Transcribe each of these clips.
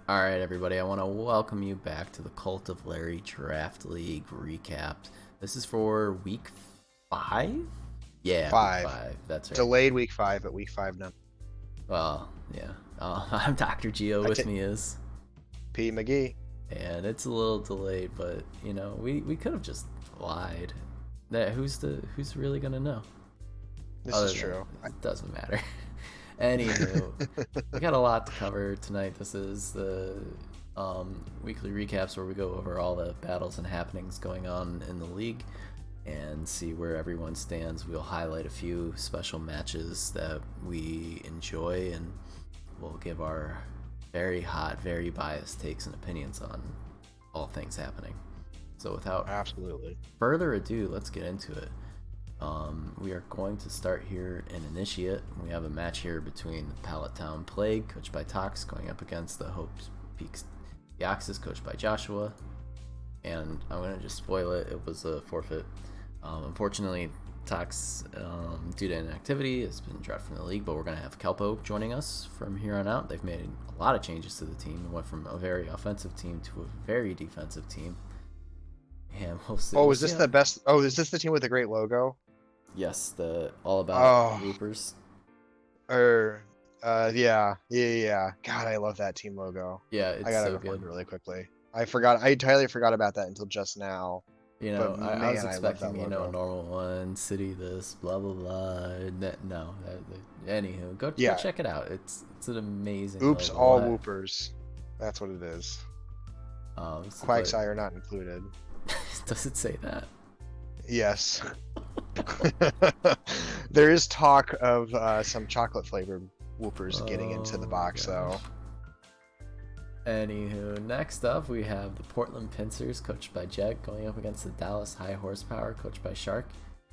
All right, everybody, I want to welcome you back to the Cult of Larry Draft League recap. This is for week 5? Yeah, week Five. 5. That's right. Delayed week 5, but week 5 now. Well, yeah. I'm Dr. Geo. I With take me is. P McGee. And it's a little delayed, but, we could have just lied. Who's really going to know? This is true. It doesn't matter. Anywho, we got a lot to cover tonight. This is the weekly recaps where we go over all the battles and happenings going on in the league and see where everyone stands. We'll highlight a few special matches that we enjoy, and we'll give our very hot, very biased takes and opinions on all things happening. So without absolutely further ado, let's get into it. We are going to start here in Initiate. We have a match here between the Pallet Town Plague, coached by Tox, going up against the Hope Peaks Deoxys, coached by Joshua. And I'm going to just spoil it. It was a forfeit. Unfortunately, Tox, due to inactivity, has been dropped from the league, but we're going to have Kelpo joining us from here on out. They've made a lot of changes to the team. It went from a very offensive team to a very defensive team. And we'll see. Oh, is this the best? Oh, is this the team with the great logo? Yes, the all about Loopers. Yeah. God, I love that team logo. Yeah, it's I gotta so go find good. it really quickly. I entirely forgot about that until just now. But I was expecting, normal one, city this, blah blah blah. No, anywho, go check it out. It's an amazing. Oops, logo. all Whoopers. That's what it is. Quagsire not included. Does it say that? Yes. There is talk of some chocolate flavored Whoopers getting into the box, though. Anywho, next up we have the Portland Pincers, coached by Jed, going up against the Dallas High Horsepower, coached by Shark.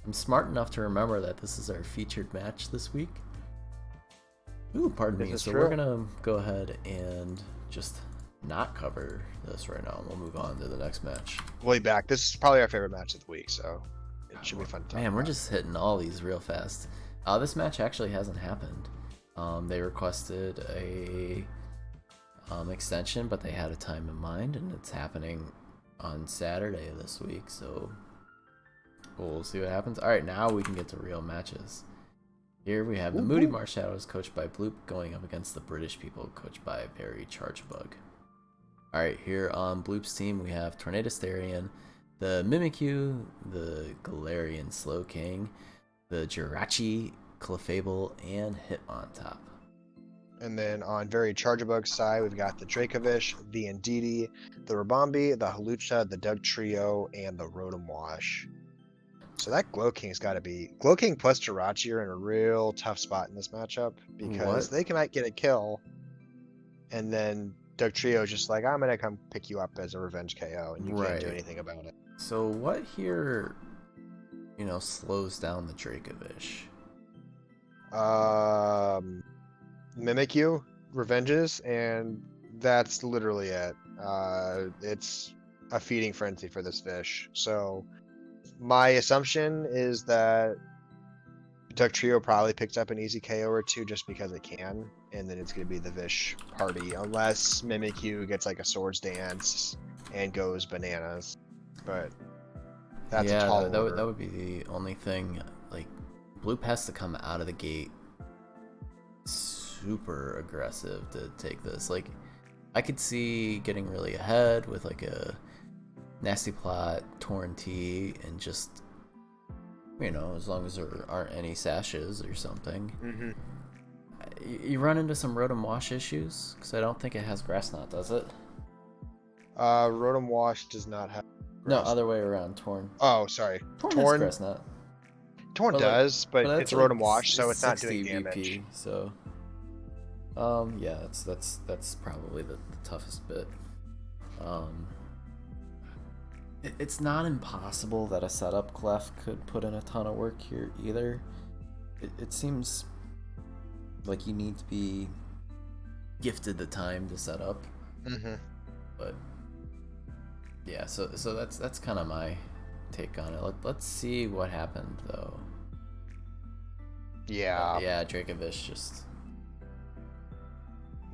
I'm smart enough to remember that this is our featured match this week. Ooh, pardon me. So we're gonna go ahead and just not cover this right now, and we'll move on to the next match. We'll be back. This is probably our favorite match of the week, so it should be fun to talk Man, we're just hitting all these real fast. This match actually hasn't happened. They requested a extension, but they had a time in mind, and it's happening on Saturday this week, so we'll see what happens. Alright, now we can get to real matches. Here we have the Moody Marshadows, coached by Bloop, going up against the British People, coached by Barry Chargebug. Alright, here on Bloop's team we have Tornado Starion, the Mimikyu, the Galarian Slowking, the Jirachi, Clefable, and Hitmontop. And then on Very Chargebug's side, we've got the Dracovish, the Indeedee, the Rabombi, the Halucha, the Doug Trio, and the Rotom Wash. So that Glowking's got to be... Glowking plus Jirachi are in a real tough spot in this matchup, because they might get a kill, and then Doug Trio just like, I'm going to come pick you up as a revenge KO, and you can't do anything about it. So what here, slows down the Dracovish? Mimikyu, Revenges, and that's literally it. It's a feeding frenzy for this fish. So my assumption is that Duck Trio probably picks up an easy KO or two just because it can, and then it's going to be the Vish party, unless Mimikyu gets like a Swords Dance and goes bananas. But that's a tall order. That would be the only thing. Like, Bloop has to come out of the gate super aggressive to take this. Like, I could see getting really ahead with like a Nasty Plot, Torn T, and just, as long as there aren't any sashes or something. Mm-hmm. You run into some Rotom Wash issues, because I don't think it has Grass Knot, does it? Rotom Wash does not have No, other way around. Torn. Oh, sorry. Torn has Grass Knot. Torn does, but it's a Rotom Wash, so it's not doing damage. VP, so, yeah, that's probably the toughest bit. It's not impossible that a setup Clef could put in a ton of work here either. It seems like you need to be gifted the time to set up. Mm-hmm. But yeah, so that's kind of my take on it. Let's see what happened though. Yeah. Yeah, Dracovish just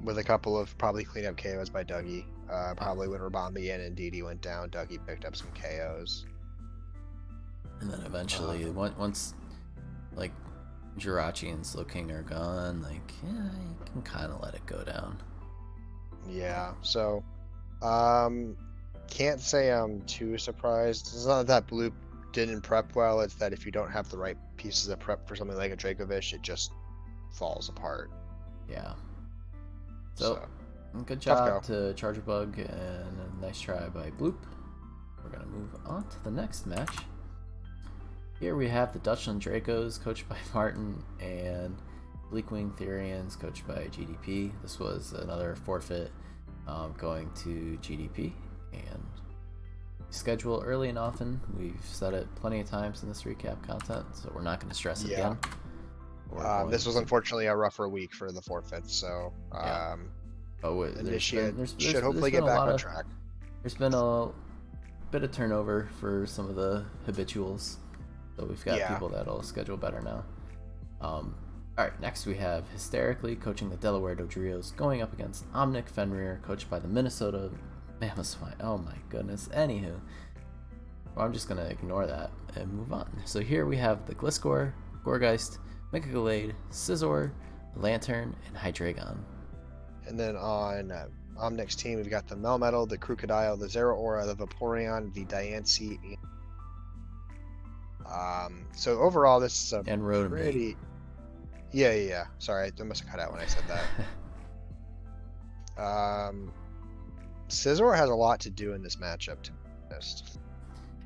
with a couple of probably cleanup KOs by Dougie. Probably when Rabambi and Ndidi went down, Dougie picked up some KOs. And then eventually, once like Jirachi and Slowking are gone, like you can kind of let it go down. Yeah. So, can't say I'm too surprised. It's not that Blue didn't prep well. It's that if you don't have the right pieces of prep for something like a Dracovish, it just falls apart. Yeah. So good tough job go. to Charger Bug and a nice try by Bloop. We're gonna move on to the next match. Here we have the Dutchland Dracos, coached by Martin, and Bleakwing Therians, coached by GDP. This was another forfeit going to GDP, and schedule early and often. We've said it plenty of times in this recap content, so we're not going to stress it again. This was unfortunately a rougher week for the forfeits, so Initiate should hopefully get back on track. There's been a bit of turnover for some of the habituals, so we've got people that'll schedule better now. Alright, next we have Hysterically coaching the Delaware Dodrios, going up against Omnic Fenrir, coached by the Minnesota Mammothswine. Oh my goodness. Anywho, well, I'm just going to ignore that and move on. So here we have the Gliscor, Gorgeist, Megaglade, Scizor, Lantern, and Hydreigon. And then on Omnic's team, we've got the Melmetal, the Crocodile, the Zeraora, the Vaporeon, the Diancie. So overall, this is a pretty... Yeah. Sorry, I must have cut out when I said that. Scizor has a lot to do in this matchup, to be honest.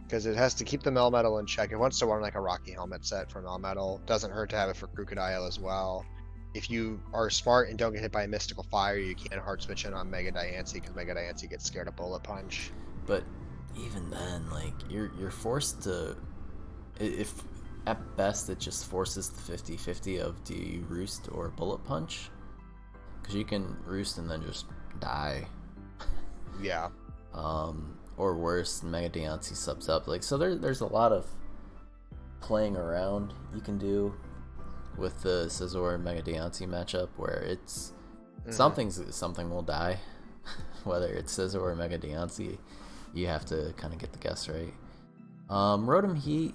Because it has to keep the Melmetal in check. It wants to run like a Rocky Helmet set for Melmetal. Doesn't hurt to have it for Crocodile as well. If you are smart and don't get hit by a Mystical Fire, you can hard switch in on Mega Diancie, because Mega Diancie gets scared of Bullet Punch. But even then, like, you're forced to... If at best it just forces the 50-50 of do you Roost or Bullet Punch? Because you can Roost and then just die. Yeah. Or worse, Mega Diancie subs up. Like, so there's a lot of playing around you can do with the Scizor and Mega Diancie matchup, where it's something will die. Whether it's Scizor or Mega Diancie, you have to kind of get the guess right. Rotom Heat,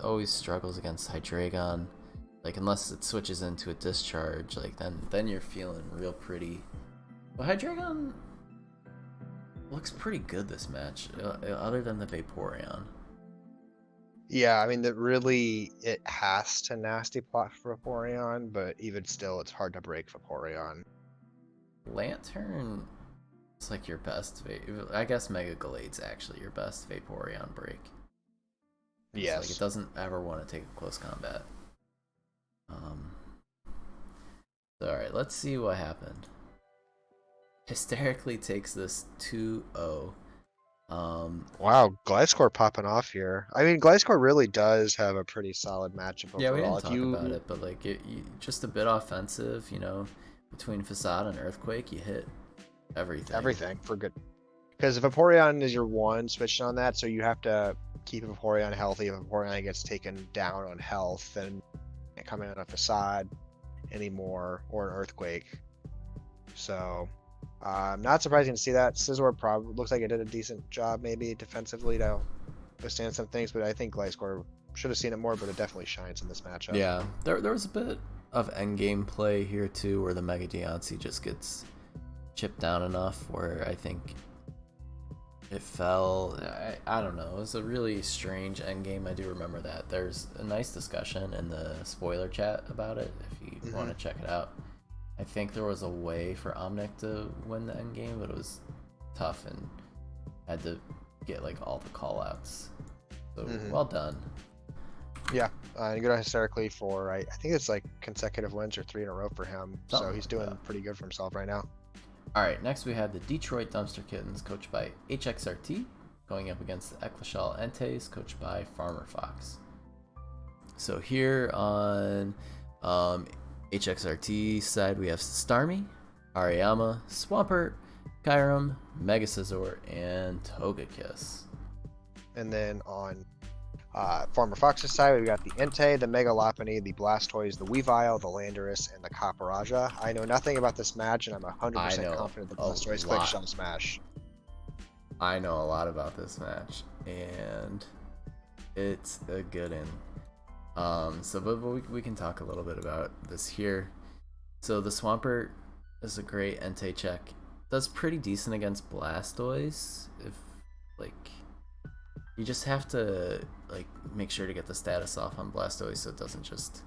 always struggles against Hydreigon. Like, unless it switches into a Discharge, like then you're feeling real pretty. But Hydreigon looks pretty good this match, other than the Vaporeon. Yeah, I mean, it has to nasty plot for Vaporeon, but even still, it's hard to break Vaporeon. Lantern is like your best, I guess Mega Glade's actually your best Vaporeon break. Yes. Like, it doesn't ever want to take a close combat. Alright, let's see what happened. Hysterically takes this 2-0. Wow, Gliscor popping off here. I mean, Gliscor really does have a pretty solid matchup overall. Yeah, we didn't talk about it, but like just a bit offensive, between Facade and Earthquake, you hit everything. Everything for good. Because Vaporeon is your one switching on that, so you have to keep Vaporeon healthy. If Vaporeon gets taken down on health, then can't come in on a Facade anymore, or an Earthquake. So, not surprising to see that. Scizor probably looks like it did a decent job, maybe defensively, to withstand some things, but I think Gliscor should have seen it more, but it definitely shines in this matchup. Yeah, there was a bit of endgame play here too, where the Mega Diancie just gets chipped down enough where I think it fell. I don't know. It was a really strange endgame. I do remember that. There's a nice discussion in the spoiler chat about it if you want to check it out. I think there was a way for Omnic to win the endgame, but it was tough and had to get like all the callouts. So well done. Yeah, and good on Hysterically for I think it's like consecutive wins or 3 in a row for him. So he's doing pretty good for himself right now. Alright, next we have the Detroit Dumpster Kittens, coached by HXRT, going up against the Eklashal Entes, coached by Farmer Fox. So here on HXRT side, we have Starmie, Ariyama, Swampert, Kyurem, Mega Scizor, and Togekiss. And then on Farmer Fox's side, we've got the Entei, the Mega Lopunny, the Blastoise, the Weavile, the Landorus, and the Caparajah. I know nothing about this match, and I'm I 100% know confident the a Blastoise clicks lot. Shell Smash. I know a lot about this match, and it's a good one. But we can talk a little bit about this here. So the Swampert is a great Entei check. Does pretty decent against Blastoise. If like you just have to like make sure to get the status off on Blastoise so it doesn't just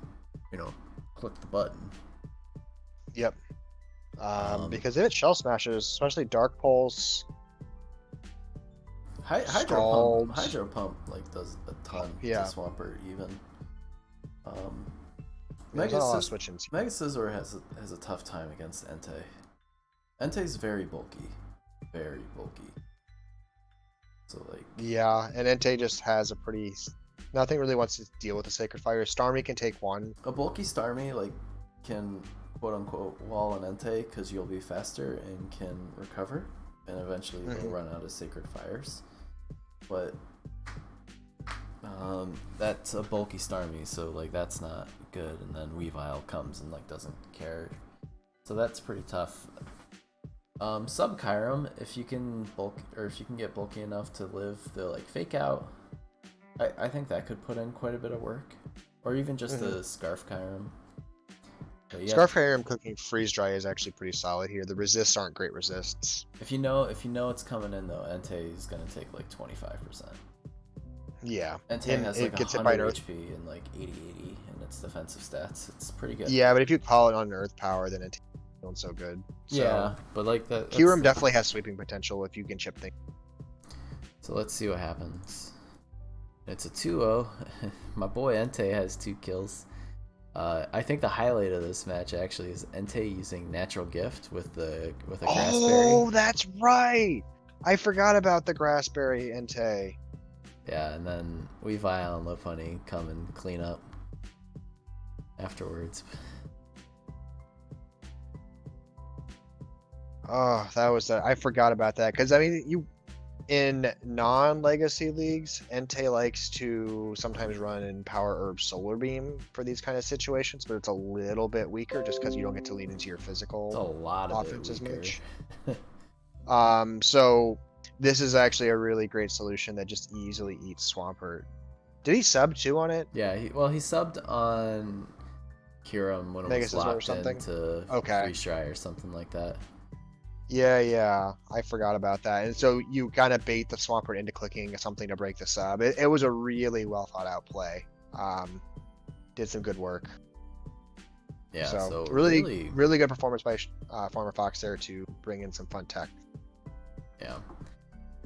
click the button. Yep. Because if it Shell Smashes, especially Dark Pulse, Hydro Pump like does a ton yeah. to Swampert even. There's not a lot of switch-ins. Mega Scizor has a tough time against Entei. Entei's very bulky. Very bulky. So like Yeah, and Entei just has a pretty nothing really wants to deal with the Sacred Fire. Starmie can take one. A bulky Starmie like can quote unquote wall an Entei because you'll be faster and can recover and eventually will run out of Sacred Fires. But that's a bulky Starmie, so like that's not good. And then Weavile comes and like doesn't care, so that's pretty tough. Sub Kyurem, if you can get bulky enough to live the like fake out, I think that could put in quite a bit of work, or even just a Scarf Kyurem. Yeah, Scarf Kyurem cooking Freeze Dry is actually pretty solid here. The resists aren't great resists. If you know it's coming in though, Entei is gonna take like 25%. Yeah. Entei has like gets hit by 100 HP and like 80 in its defensive stats. It's pretty good. Yeah, but if you call it on Earth Power, then it's not so good. So, yeah, but like that. Kyurem definitely has sweeping potential if you can chip things. So let's see what happens. It's a 2-0. My boy Entei has 2 kills. I think the highlight of this match actually is Entei using Natural Gift with a Grass Berry. Oh, that's right! I forgot about the Grass Berry Entei. Yeah, and then Weavile and Lopunny come and clean up afterwards. Oh, that was I forgot about that because I mean in non-legacy leagues, Entei likes to sometimes run in Power Herb Solar Beam for these kind of situations, but it's a little bit weaker just because you don't get to lean into your physical It's a lot of offense as much. much. So this is actually a really great solution that just easily eats Swampert. Did he sub too on it? Yeah, he subbed on Kyurem when it was locked into Freeze Dry or something like that. Yeah, I forgot about that. And so you kind of bait the Swampert into clicking something to break the sub. It was a really well thought out play. Did some good work. Yeah, so really good performance by Farmer Fox there to bring in some fun tech. Yeah.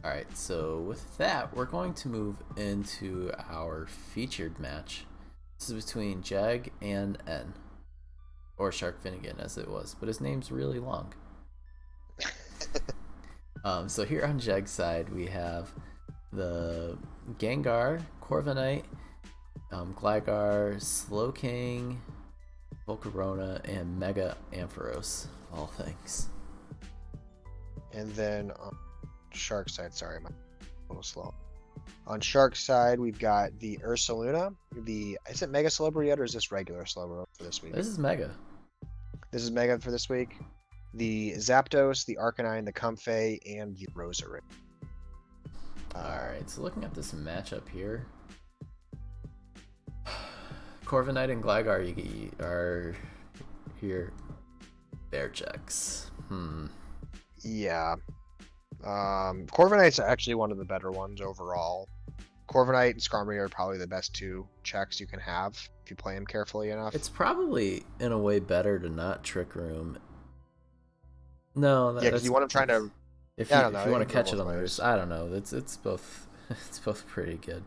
All right, so with that, we're going to move into our featured match. This is between Jeg and N, or Shark Finnegan as it was, but his name's really long. So here on Jeg's side, we have the Gengar, Corviknight, Gligar, Slowking, Volcarona, and Mega Ampharos, all things. And then on Shark's side, sorry, I'm a little slow. On Shark's side, we've got the Ursaluna. Is it Mega Slowbro yet, or is this regular Slowbro for this week? This is Mega. This is Mega for this week. The Zapdos, the Arcanine, the Comfey, and the Roserade. Alright, so looking at this matchup here, Corviknight and Gligar are here. Bear checks. Yeah. Corviknight's actually one of the better ones overall. Corviknight and Skarmory are probably the best 2 checks you can have if you play them carefully enough. It's probably, in a way, better to not Trick Room. No, yeah, because you want them trying to. If you want to catch it on the wrist, I don't know. It's both. It's both pretty good.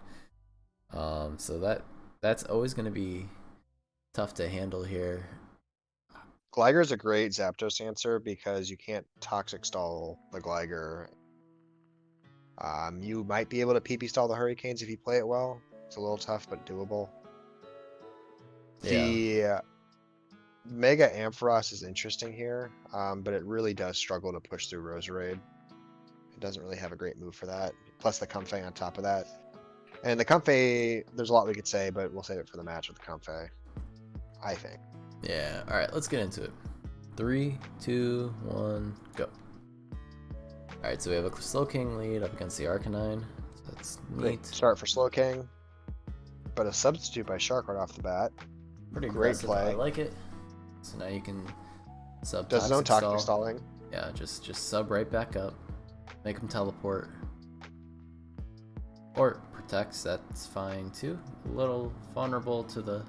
So that's always going to be tough to handle here. Gligar is a great Zapdos answer because you can't Toxic Stall the Gligar. You might be able to PP stall the Hurricanes if you play it well. It's a little tough, but doable. Yeah. The Mega Ampharos is interesting here, but it really does struggle to push through Roserade. It doesn't really have a great move for that. Plus the Comfey on top of that. And the Comfey, there's a lot we could say, but we'll save it for the match with the Comfey, I think. Yeah. All right, let's get into it. 3, 2, 1, go. All right, so we have a Slowking lead up against the Arcanine. So that's neat. Great start for Slowking, but a substitute by Shark right off the bat. Pretty Great aggressive. play. I like it. So now you can sub Does his own Toxic toxic Stall. stalling. Yeah, just sub right back up. Make him teleport. Or protects, that's fine too. A little vulnerable to the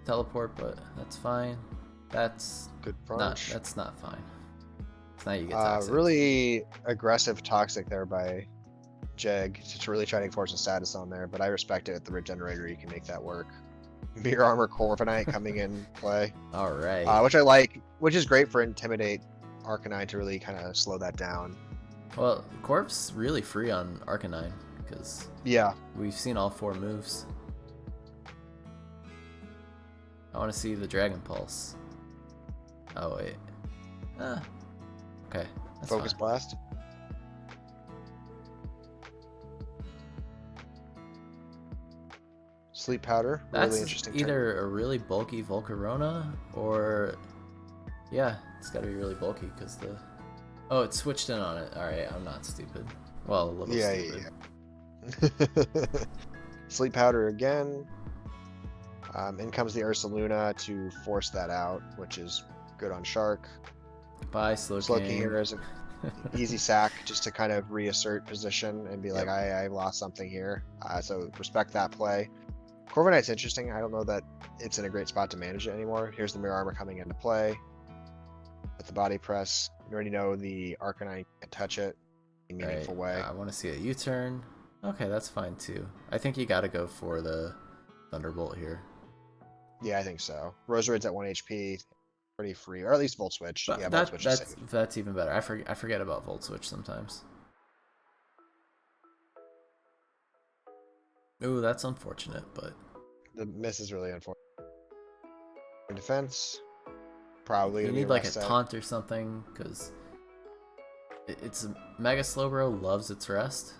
teleport, but that's fine. That's Good not punch. that's not fine. So now you get toxic. Really aggressive toxic there by Jeg to really try to force a status on there, but I respect it at the Regenerator. You can make that work. Mirror Armor Corviknight coming in play. All right. Which I like, which is great for Intimidate Arcanine to really kind of slow that down. Well, Corp's really free on Arcanine because Yeah, we've seen all 4 moves. I want to see the Dragon Pulse. Oh wait. Okay. That's Focus fine. Blast. Sleep Powder, That's really interesting. either a really bulky Volcarona or yeah, it's got to be really bulky because the it switched in on it. All right, I'm not stupid. Well, a little stupid. Yeah. Sleep Powder again. In comes the Ursaluna to force that out, which is good on Shark. Bye, Slowking Slowking. here is an easy sack just to kind of reassert position and be like, Yep. I lost something here. So respect that play. Corviknight's interesting. I don't know that it's in a great spot to manage it anymore. Here's the Mirror Armor coming into play. With the Body Press. You already know the Arcanine can touch it in a meaningful way. I want to see a U-turn. Okay, that's fine too. I think you got to go for the Thunderbolt here. Yeah, I think so. Rosarid's at 1 HP. Pretty free. Or at least Volt Switch. But Yeah, Volt Switch is safe. that's even better. I forget about Volt Switch sometimes. Ooh, that's unfortunate, but The miss is really unfortunate. Defense. Probably you gonna be need like a rest set. taunt or something because it's a Mega Slowbro loves its rest.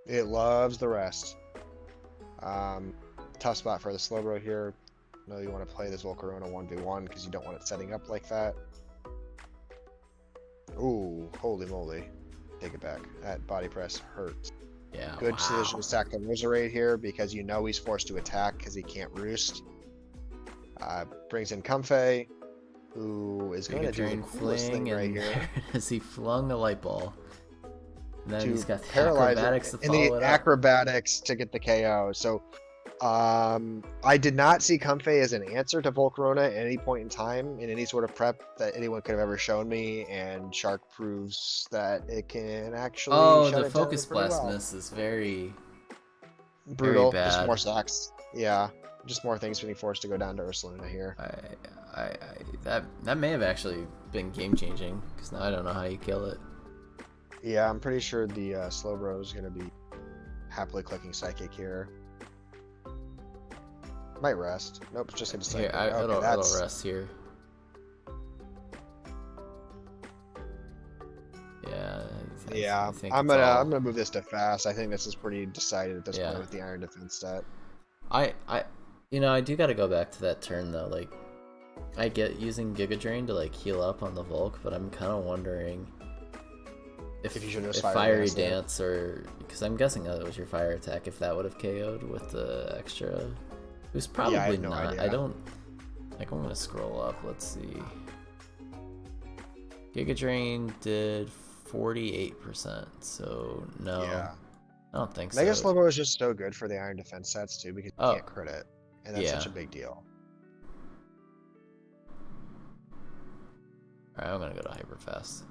It loves the rest. Tough spot for the Slowbro here. No, you want to play this Volcarona 1v1 because you don't want it setting up like that. Ooh, holy moly. Take it back. That Body Press hurts. Yeah. Good wow. decision to sack the Roserade here because you know he's forced to attack because he can't roost. Brings in Comfey, who is going to do the Drain coolest thing right and here. as he flung a light ball. And then To he's got the paralyze acrobatics to it, and follow the it up. acrobatics to get the KO. So I did not see Comfey as an answer to Volcarona at any point in time in any sort of prep that anyone could have ever shown me, and Shark proves that it can actually Oh, shut the it down focus pretty blast well. miss is very Brutal, very just bad. more sacks. Yeah, just more things being forced to go down to Ursaluna here. That may have actually been game changing because now I don't know how you kill it. Yeah, I'm pretty sure the Slowbro is going to be happily clicking Psychic here. Might rest. Nope, it's just going to Psychic. Here, Okay, it'll that's... rest here. Yeah. Yeah, I think I'm it's all- gonna move this to fast. I think this is pretty decided at this Yeah. point with the Iron Defense stat. I do got to go back to that turn though. Like, I get using Giga Drain to like heal up on the Volk, but I'm kind of wondering if you should just if Fiery Fiery Dance there. Dance or because I'm guessing that was your fire attack. If that would have KO'd with the extra, it was probably Yeah, I have no not. idea. I don't. Like, I'm gonna scroll up. Let's see. Giga Drain did 48%, so no. Yeah. I don't think Mega so. Slowbro is just so good for the Iron Defense sets too because you Oh. can't crit it, and that's Yeah. such a big deal. Alright, I'm gonna go to hyper fast.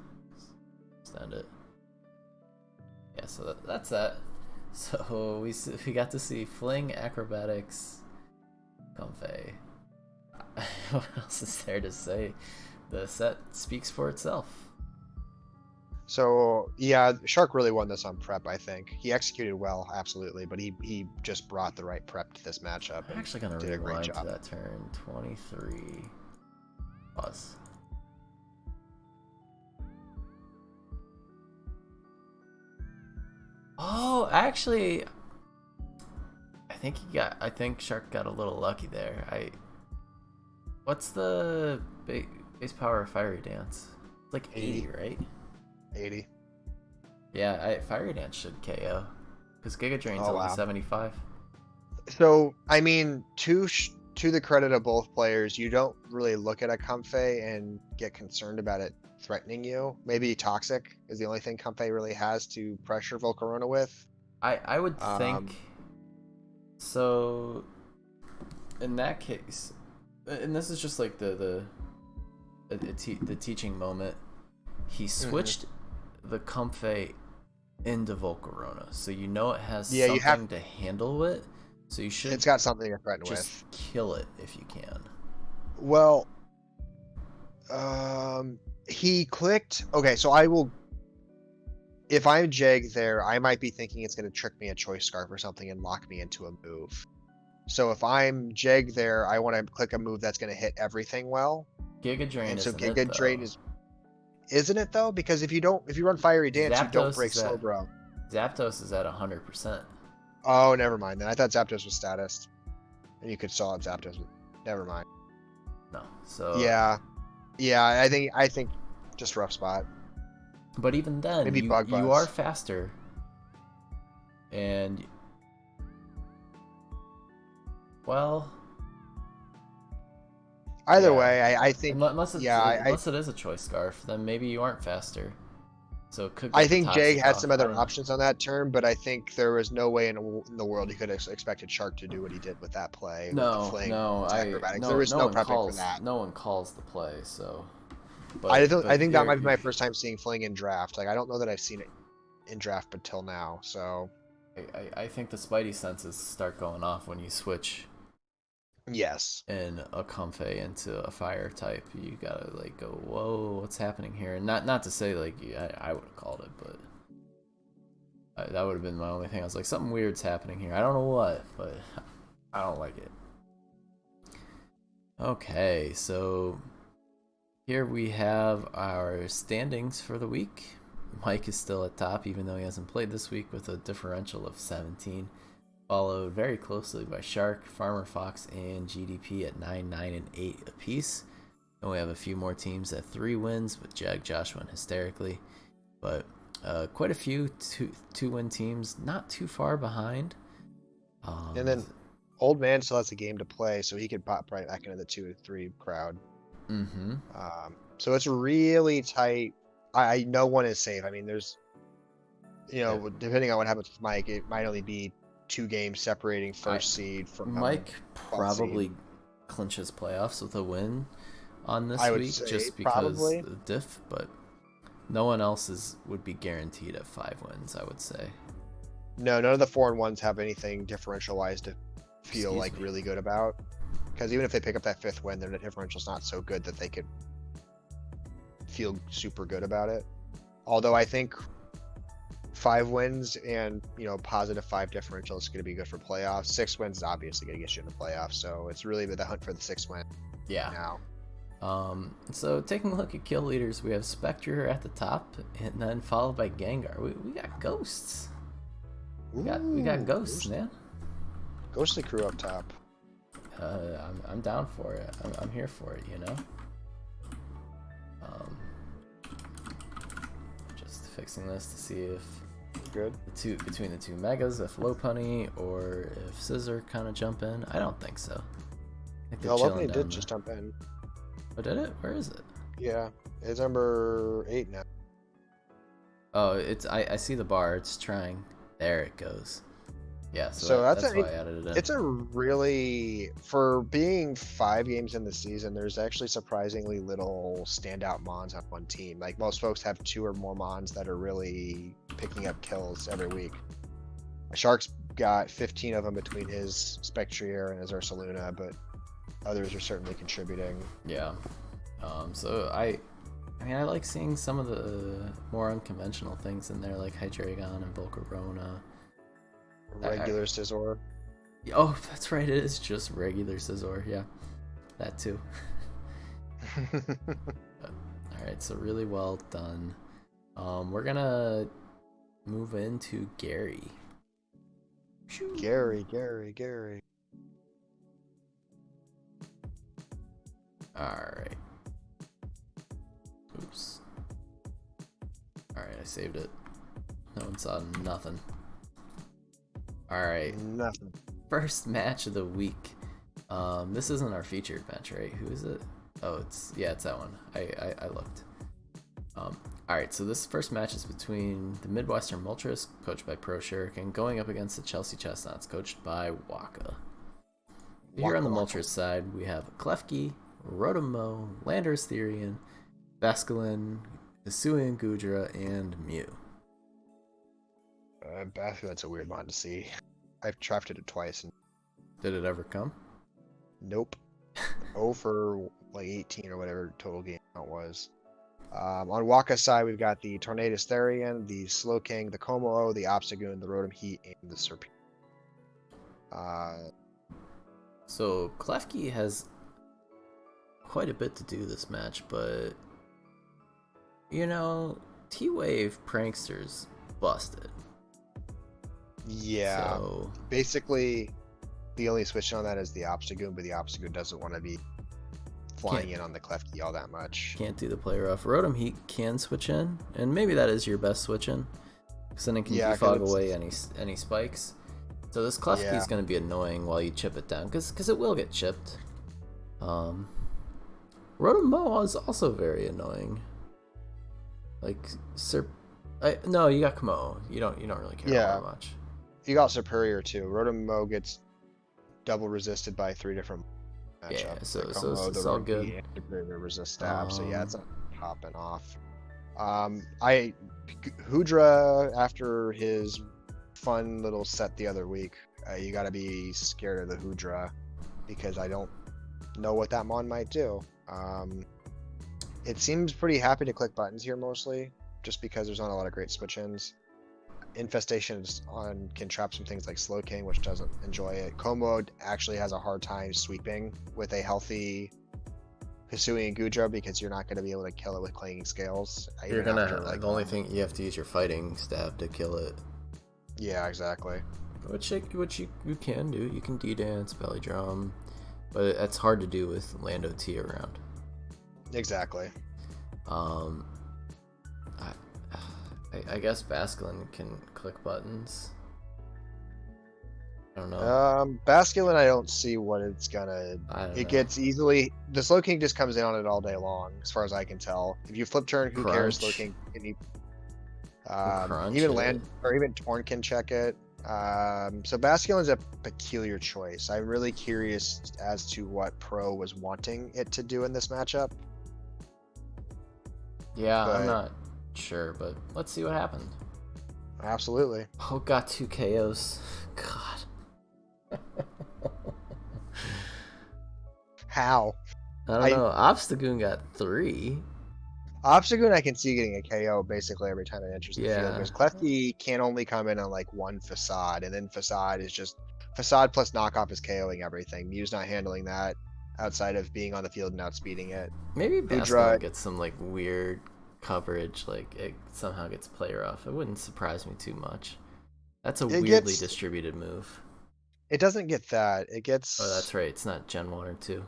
Extend it. Yeah, so that's that. So we got to see Fling, Acrobatics, Comfey. What else is there to say? The set speaks for itself. So yeah, Shark really won this on prep. I think he executed well, absolutely, but he just brought the right prep to this matchup. I'm and actually gonna did a great rewind to job. that turn. 23. Pause. Oh, actually, I think Shark got a little lucky there. What's the base power of Fiery Dance? It's like 80, right? 80. Yeah, Fiery Dance should KO. Because Giga Drain's Oh only wow. 75. So I mean, to the credit of both players, you don't really look at a Comfey and get concerned about it threatening you. Maybe Toxic is the only thing Comfey really has to pressure Volcarona with. I would think Um, so. In that case, and this is just like the teaching moment. He mhm. switched the Comfey into Volcarona, so you know it has Yeah, you have. something to handle it. So you should It's got something to threaten just with. kill it if you can. Well, um, he clicked. Okay, so I will. If I'm Jag there, I might be thinking it's going to trick me a choice scarf or something and lock me into a move. So if I'm Jag there, I want to click a move that's going to hit everything well. Giga Drain And so isn't it Giga Drain though? is, isn't it though? Because if you run Fiery Dance, you don't Zapdos break is at Slowbro. Zapdos is at 100%. Oh, never mind then. I thought Zapdos was status, and you could still have Zapdos. Never mind. No, so Yeah, yeah. I think just rough spot. but even then, Maybe Bug you are Buzz. faster, and well, Either yeah. way, I think yeah, Unless it is a choice scarf, then maybe you aren't faster. So it could I get the think Jag toxic had some off. I other don't know. options on that turn, but I think there was no way in the world he could have expected Shark to do what he did with that play with the No, fling no, its acrobatics. There no, was no prepping for that. no one calls the play. So, I but think that might be my first time seeing fling in draft. Like I don't know that I've seen it in draft until now. So I think the Spidey senses start going off when you switch yes, in a Comfey into a fire type. You gotta like go, whoa, what's happening here? And not to say like I would have called it, but that would have been my only thing. I was like, something weird's happening here. I don't know what, but I don't like it. Okay, so here we have our standings for the week. Mike is still at top, even though he hasn't played this week, with a differential of 17. Followed very closely by Shark, Farmer Fox, and GDP at 9, 9, and 8 apiece. And we have a few more teams at 3 wins, with Jag, Joshua, and Hysterically. But quite a few two-win teams, not too far behind. and then Old Man still has a game to play, so he could pop right back into the 2-3 crowd. Mm-hmm. So it's really tight. I no one is safe. I mean, there's depending on what happens with Mike, it might only be 2 games separating first seed from Mike 12th seed. probably clinches playoffs with a win on I this would week say just because probably. of diff, but no one else would be guaranteed at 5 wins, I would say. No, none of the 4-1s have anything differential wise to feel Excuse like me. really good about. Because even if they pick up that 5th win, their differential's not so good that they could feel super good about it. Although I think 5 wins and positive 5 differential is going to be good for playoffs. 6 wins is obviously going to get you in the playoffs, so it's really the hunt for the 6th win Yeah. now. So taking a look at kill leaders, we have Spectre at the top, and then followed by Gengar. We got ghosts. We got ghosts, man. Ghostly crew up top. I'm down for it. I'm here for it. Just fixing this to see if Good. between the two megas, if Lopunny or if Scissor kind of jump in. I don't think so. I think they're No, chilling Lovely down did just jump in. Oh, did it? Where is it? Yeah, it's number 8 now. Oh, I see the bar. It's trying. There it goes. Yeah, So that's why I added it in. it's a really, for being 5 games in the season, there's actually surprisingly little standout mons on one team. Like most folks have 2 or more mons that are really picking up kills every week. Shark's got 15 of them between his Spectrier and his Ursaluna, but others are certainly contributing. Yeah. So I mean, I like seeing some of the more unconventional things in there, like Hydreigon and Volcarona. Regular Scizor. Oh, that's right. It is just regular Scizor. Yeah, that too. All right, so really well done. We're gonna move into Gary. Shoo. Gary. Alright. Oops. Alright, I saved it. No one saw nothing. Alright. Nothing. First match of the week. This isn't our featured match, right? Who is it? Oh, it's that one. I looked. Alright, so this first match is between the Midwestern Moltres, coached by Pro Shirk, and going up against the Chelsea Chestnuts, coached by Waka. Here on the Moltres side, we have Klefki, Rotomo, Landers Therian, Basculin, Hisuian Gudra, and Mew. Basculin's a weird one to see. I've drafted it twice. And... Did it ever come? Nope. 0 for like 18 or whatever total game count was. On Waka's side, we've got the Tornadus Therian, the Slowking, the Como-O, the Obstagoon, the Rotom Heat, and the Serpent. So Klefki has quite a bit to do this match, but you know, T-Wave Prankster's busted. Yeah. So... basically, the only switch on that is the Obstagoon, but the Obstagoon doesn't want to be flying in on the Klefki all that much. Can't do the play rough. Rotom Heat can switch in, and maybe that is your best switch in, because then it can defog away any spikes. So this Klefki is going to be annoying while you chip it down, because it will get chipped. Rotom Moa is also very annoying. Like no, you got Kamo. You don't really care all that much. You got Superior too. Rotom Mo gets double resisted by 3 different matchups. Yeah, so it's all good. Superior resist stab. So yeah, it's not popping off. Hudra, after his fun little set the other week, you got to be scared of the Hudra, because I don't know what that mon might do. It seems pretty happy to click buttons here mostly, just because there's not a lot of great switch-ins. Infestations can trap some things like Slowking, which doesn't enjoy it. Como actually has a hard time sweeping with a healthy Hisuian Gudra, because you're not going to be able to kill it with Clanging Scales. You're gonna the only thing you have to use your fighting stab to kill it. Yeah, exactly. Which you can do. You can D-dance, belly drum, but that's hard to do with Lando T around. Exactly. I guess Basculin can click buttons. I don't know. Basculin, I don't see what it's gonna. It gets easily. The Slowking just comes in on it all day long, as far as I can tell. If you flip turn, who cares? Slowking, even land or even Torn can check it. So Basculin's a peculiar choice. I'm really curious as to what Pro was wanting it to do in this matchup. Yeah, I'm not sure, but let's see what happened. Absolutely. Oh, got 2 KOs. God. How? I don't know. Obstagoon got 3. Obstagoon I can see getting a KO basically every time it enters the field, because Klefki can only come in on like 1 Facade, and then Facade is just Facade plus knockoff is KOing everything. Mew's not handling that outside of being on the field and outspeeding it. Maybe Basculin gets some like weird coverage, like it somehow gets play rough. It wouldn't surprise me too much. That's a weirdly distributed move. It doesn't get that. It gets. Oh, that's right. It's not Gen 1 or 2.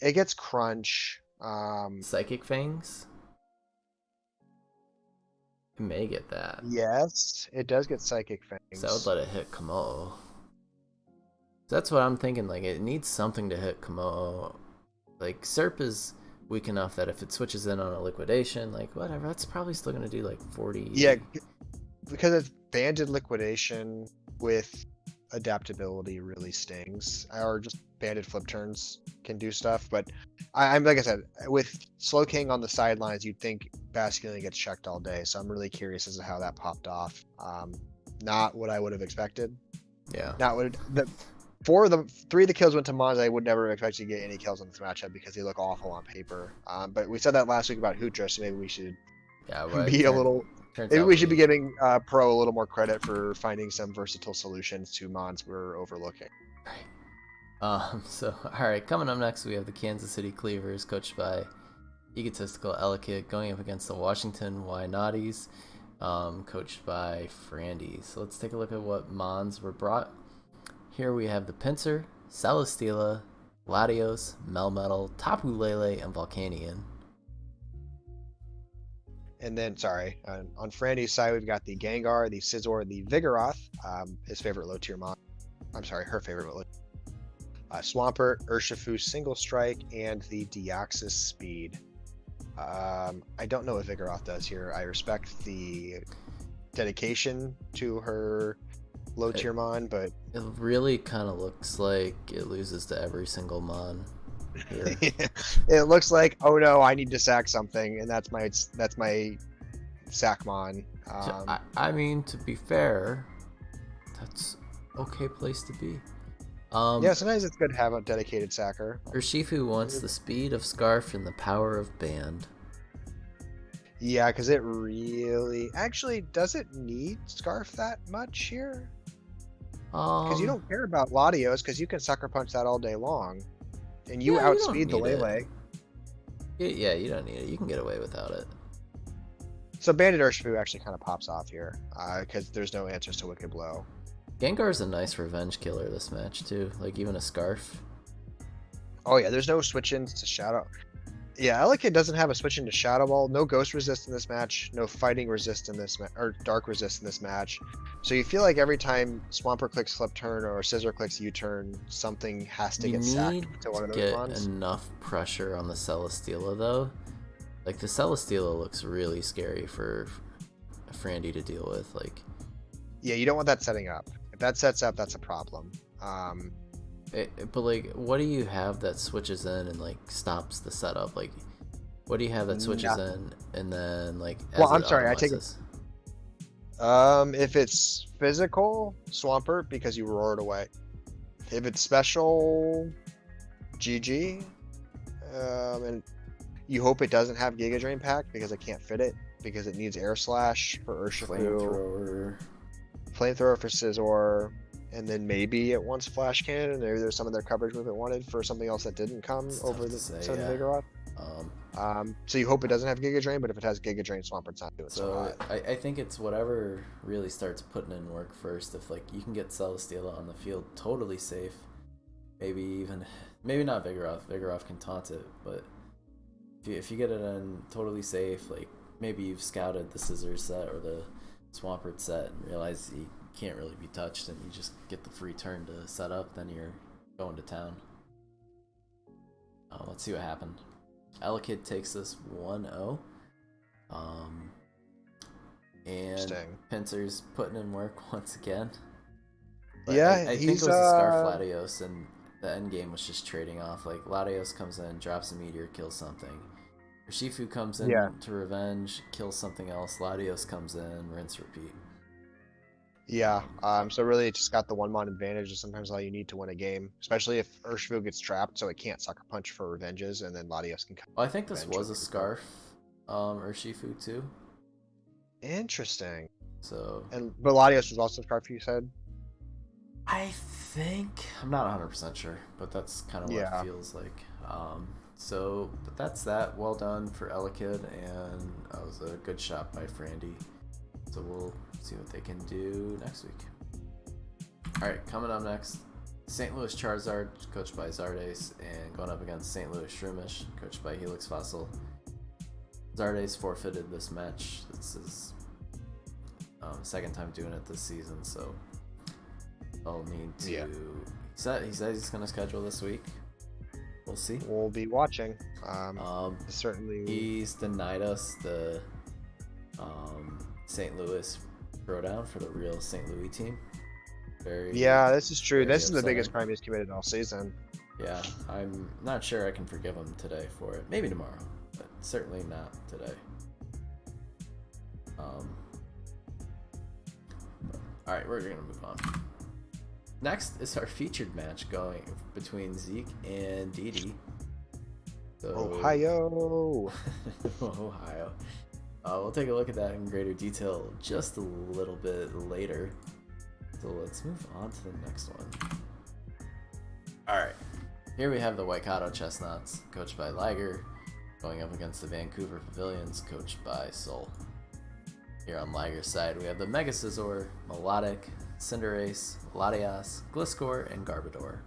It gets Crunch. Psychic Fangs? It may get that. Yes, it does get Psychic Fangs. So I would let it hit Kamo. That's what I'm thinking. Like, it needs something to hit Kamo. Like, Serp is weak enough that if it switches in on a liquidation, like, whatever, that's probably still going to do like 40. Yeah, because it's banded liquidation with adaptability really stings, or just banded flip turns can do stuff. But I'm like I said, with Slowking on the sidelines, you'd think Basculin gets checked all day. So I'm really curious as to how that popped off. Not what I would have expected. Yeah. Not what three of the kills went to Mons. I would never have expected to get any kills in this matchup because they look awful on paper. But we said that last week about Hudra, so maybe we should be a little. Maybe we should be giving Pro a little more credit for finding some versatile solutions to Mons we're overlooking. Right. So, alright, coming up next, we have the Kansas City Cleavers, coached by egotistical Elekid, going up against the Washington Why Naughties. coached by Frandy. So let's take a look at what Mons were brought. Here we have the Pinsir, Celesteela, Latios, Melmetal, Tapu Lele, and Volcanion. And then, sorry, on Frandy's side, we've got the Gengar, the Scizor, the Vigoroth, his favorite low tier mon. I'm sorry, her favorite low. Swampert, Urshifu, Single Strike, and the Deoxys Speed. I don't know what Vigoroth does here. I respect the dedication to her low tier mon, but it really kind of looks like it loses to every single mon here. It looks like, oh no, I need to sack something, and that's my sack mon. I mean, to be fair, that's okay place to be. Yeah, sometimes it's good to have a dedicated sacker. Urshifu wants the speed of Scarf and the power of Band. Yeah, because it really... Actually, does it need Scarf that much here? Because you don't care about Latios, because you can Sucker Punch that all day long. And you outspeed the Lele. Yeah, you don't need it. You can get away without it. So Banded Urshifu actually kind of pops off here, because there's no answers to Wicked Blow. Gengar's a nice revenge killer this match, too. Like, even a Scarf. Oh yeah, there's no switch-ins to Shadow. Yeah, Elekid doesn't have a switch into Shadow Ball, no Ghost Resist in this match, no Fighting Resist in this or Dark Resist in this match. So you feel like every time Swampert clicks Flip Turn or Scizor clicks U-Turn, something has to get sacked to one of those ones. You need enough pressure on the Celesteela, though. Like, the Celesteela looks really scary for Frandy to deal with. Like, yeah, you don't want that setting up. If that sets up, that's a problem. But like, what do you have that switches in and like stops the setup? Like, what do you have that switches in and then like? Well, I'm sorry, I take it. If it's physical, Swampert, because you roar it away. If it's special, GG. And you hope it doesn't have Giga Drain Pack because I can't fit it because it needs Air Slash for Urshifu. Flamethrower for Scizor. And then maybe it wants Flash Cannon. Maybe there's some of their coverage move it wanted for something else that didn't come over the Vigoroth. So you hope it doesn't have Giga Drain, but if it has Giga Drain, Swampert's not doing so hot. I think it's whatever really starts putting in work first. If like you can get Celesteela on the field totally safe, maybe not Vigoroth. Vigoroth can taunt it, but if you get it in totally safe, like maybe you've scouted the Scissors set or the Swampert set and realize you can't really be touched and you just get the free turn to set up, then you're going to town. Let's see what happened. Elekid takes this 1-0. And Pinsir's putting in work once again. But yeah, I think it was a Scarf Latios, and the end game was just trading off. Like, Latios comes in, drops a meteor, kills something. Urshifu comes in to revenge, kills something else. Latios comes in, rinse, repeat. Yeah, so really it just got the one-mon advantage is sometimes all you need to win a game, especially if Urshifu gets trapped so it can't Sucker Punch for revenges, and then Latios can come. Well, I think this was a Scarf Urshifu too. Interesting. So, but Latios was also Scarf, you said? I think, I'm not 100% sure, but that's kind of what it feels like. But that's that. Well done for Elekid, and that was a good shot by Frandy. So we'll see what they can do next week. Alright, coming up next, St. Louis Charizard, coached by Zardes, and going up against St. Louis Shroomish, coached by Helix Fossil. Zardes forfeited this match. This is second time doing it this season, so they'll need to... Yeah. He said he's going to schedule this week. We'll see. We'll be watching. Certainly. He's denied us the St. Louis throwdown for the real St. Louis team. This is true. This is the biggest crime he's committed all season. Yeah, I'm not sure I can forgive him today for it. Maybe tomorrow, but certainly not today. Alright, we're going to move on. Next is our featured match going between Zeke and Didi. So, Ohio! Ohio. We'll take a look at that in greater detail just a little bit later. So let's move on to the next one. Alright, here we have the Waikato Chestnuts, coached by Liger, going up against the Vancouver Pavilions, coached by Soul. Here on Liger's side, we have the Mega Scizor, Melodic, Cinderace, Latias, Gliscor, and Garbodor.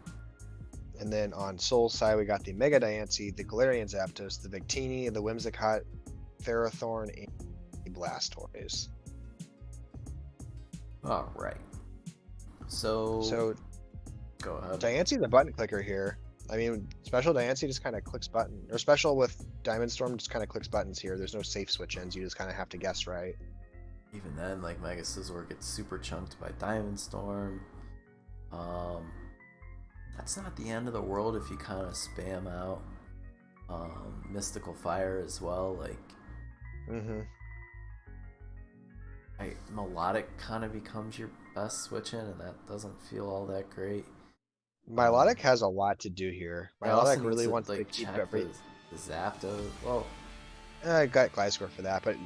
And then on Soul's side, we got the Mega Diancie, the Galarian Zapdos, the Victini, the Whimsicott, Ferrothorn, and the Blastoise. All right. So go ahead. Diancie's a button clicker here. I mean, special Diancie just kind of clicks button, or special with Diamond Storm just kind of clicks buttons here. There's no safe switch ins. You just kind of have to guess right. Even then, like Mega Scizor gets super chunked by Diamond Storm. That's not the end of the world if you kind of spam out Mystical Fire as well. Like, Melodic kind of becomes your best switch in, and that doesn't feel all that great. Milotic has a lot to do here. Milotic really wants to keep the Zapdos. Well, I got Gliscor for that, but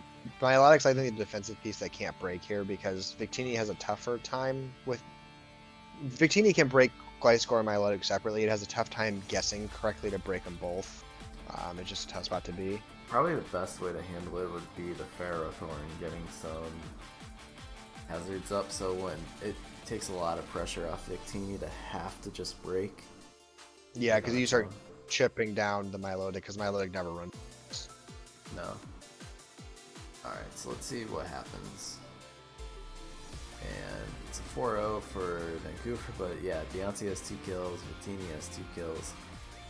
Milotic's I think the defensive piece that can't break here because Victini has a tougher time with. Victini can break Gliscor and Milotic separately. It has a tough time guessing correctly to break them both. It's just a tough spot to be. Probably the best way to handle it would be the Ferrothorn, getting some hazards up, so when it takes a lot of pressure off Victini to have to just break. Yeah, because you start chipping down the Milotic, because Milotic never runs. No. Alright, so let's see what happens. And it's a 4-0 for Vancouver, but yeah, Diancie has 2 kills, Victini has 2 kills,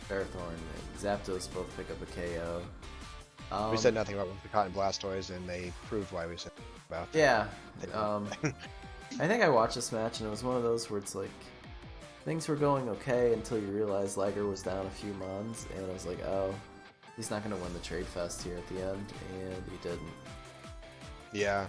Ferrothorn and Zapdos both pick up a KO. We said nothing about Whimsicott and Blastoise, and they proved why we said about that. Yeah. I think I watched this match, and it was one of those where it's like, things were going okay until you realize Liger was down a few mons, and I was like, oh, he's not going to win the Trade Fest here at the end, and he didn't. Yeah,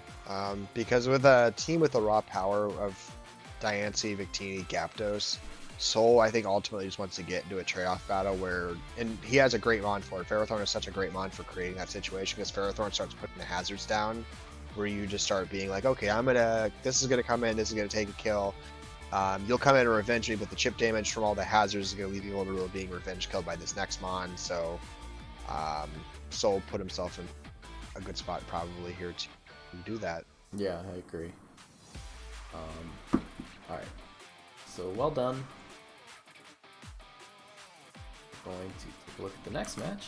because with a team with the raw power of Diancie, Victini, Gyarados, Soul, I think ultimately just wants to get into a trade-off battle where, and he has a great mon for it. Ferrothorn is such a great mon for creating that situation because Ferrothorn starts putting the hazards down, where you just start being like, okay, this is gonna come in, this is gonna take a kill. You'll come in and revenge me, but the chip damage from all the hazards is gonna leave you vulnerable to being revenge killed by this next mon. So, Soul put himself in a good spot probably here to do that. Yeah, I agree. Alright. So, well done. Going to take a look at the next match.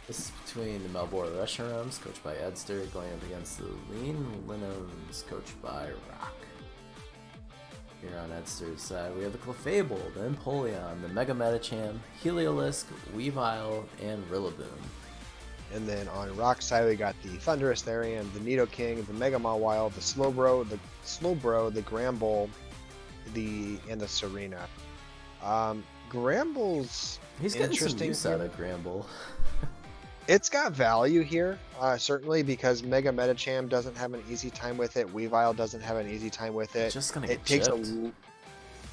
This is between the Melbourne Reshiram's, coached by Edster, going up against the Lean Linums, coached by Rock. Here on Edster's side, we have the Clefable, the Empoleon, the Mega Medicham, Heliolisk, Weavile, and Rillaboom. And then on Rock's side, we got the Thunderous Therian, the Nidoking, the Mega Mawile, the Slowbro, the Gramble, and the Serena. Gramble's He's getting interesting. Some use out of Gramble. It's got value here, certainly because Mega Medicham doesn't have an easy time with it. Weavile doesn't have an easy time with it. Just gonna get chipped.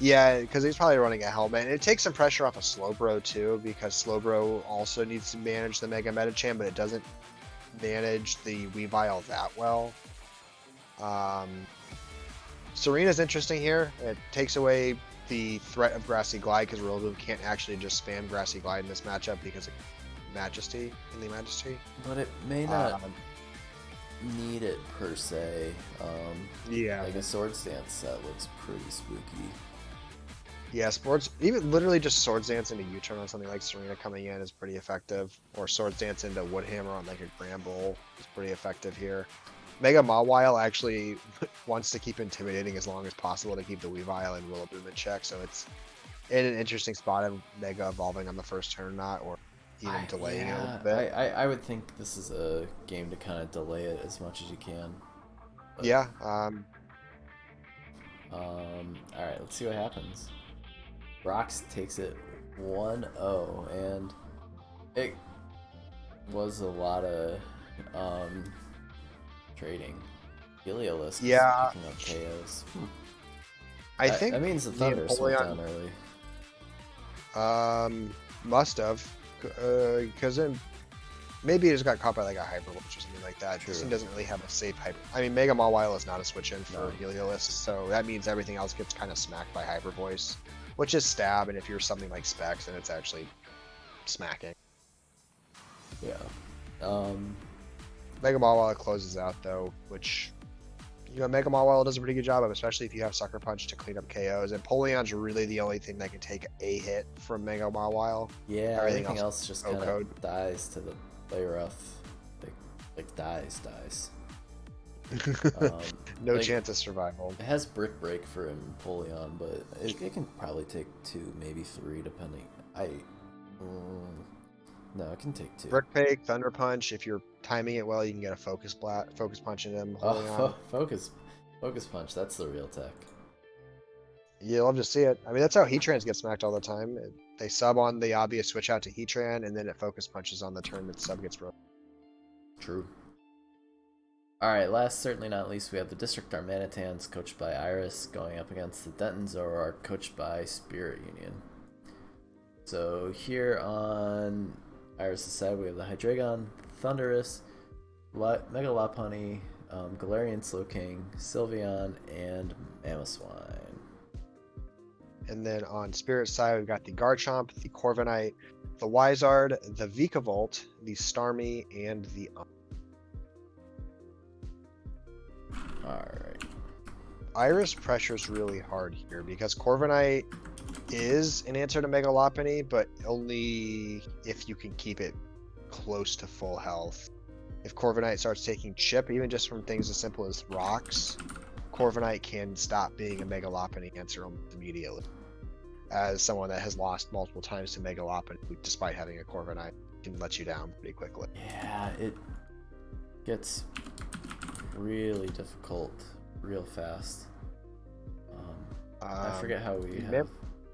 Yeah, because he's probably running a helmet. And it takes some pressure off of Slowbro too, because Slowbro also needs to manage the Mega Medicham, but it doesn't manage the Weavile that well. Serena's interesting here. It takes away the threat of Grassy Glide because Rillaboom can't actually just spam Grassy Glide in this matchup because of Majesty in the Majesty. But it may not need it per se. Yeah. Like a Swords Dance set looks pretty spooky. Yeah, even literally just Swords Dance into U-turn on something like Serena coming in is pretty effective. Or Swords Dance into Woodhammer on like a Gramble is pretty effective here. Mega Mawile actually wants to keep intimidating as long as possible to keep the Weavile and Rillaboom in check, so it's in an interesting spot of Mega evolving on the first turn or not, or even delaying it a little bit. I would think this is a game to kind of delay it as much as you can. But, yeah. Alright, let's see what happens. Rox takes it 1-0, and it was a lot of trading. Heliolisk picking up KOs. I think that means the Thunder went down early. Must have, because then maybe it just got caught by like a Hyper Witch or something like that. True. This one doesn't really have a safe Hyper. I mean, Mega Mawile is not a switch in for Heliolisk, so that means everything else gets kind of smacked by Hyper Voice, which is stab, and if you're something like Specs, then it's actually smacking. Yeah. Mega Mawile closes out though, which Mega Mawile does a pretty good job of, especially if you have Sucker Punch to clean up KOs. And Poleon's really the only thing that can take a hit from Mega Mawile. Yeah, everything else just kind code. of dies to the play rough. Like dies. No chance of survival. It has Brick Break for Empoleon, but it can probably take 2, maybe 3, depending. No, it can take 2. Brick Break, Thunder Punch. If you're timing it well, you can get a Focus Punch in them. Focus Punch. That's the real tech. You love to see it. I mean, that's how Heatrans get smacked all the time. They sub on the obvious switch out to Heatran, and then it Focus Punches on the turn that sub gets broken. True. Alright, last certainly not least, we have the District Darmanitans, coached by Iris, going up against the Denton Zoroark, coached by Spirit Union. So here on Iris' side, we have the Hydreigon, Thundurus, Mega Lopunny, Galarian Slowking, Sylveon, and Mamoswine. And then on Spirit's side, we've got the Garchomp, the Corviknight, the Wizard, the Vikavolt, the Starmie, and the Alright. Iris pressures really hard here because Corviknight is an answer to Mega Lopunny, but only if you can keep it close to full health. If Corviknight starts taking chip, even just from things as simple as rocks, Corviknight can stop being a Mega Lopunny answer almost immediately. As someone that has lost multiple times to Mega Lopunny, despite having a Corviknight, can let you down pretty quickly. Yeah, it gets really difficult real fast. I forget how we have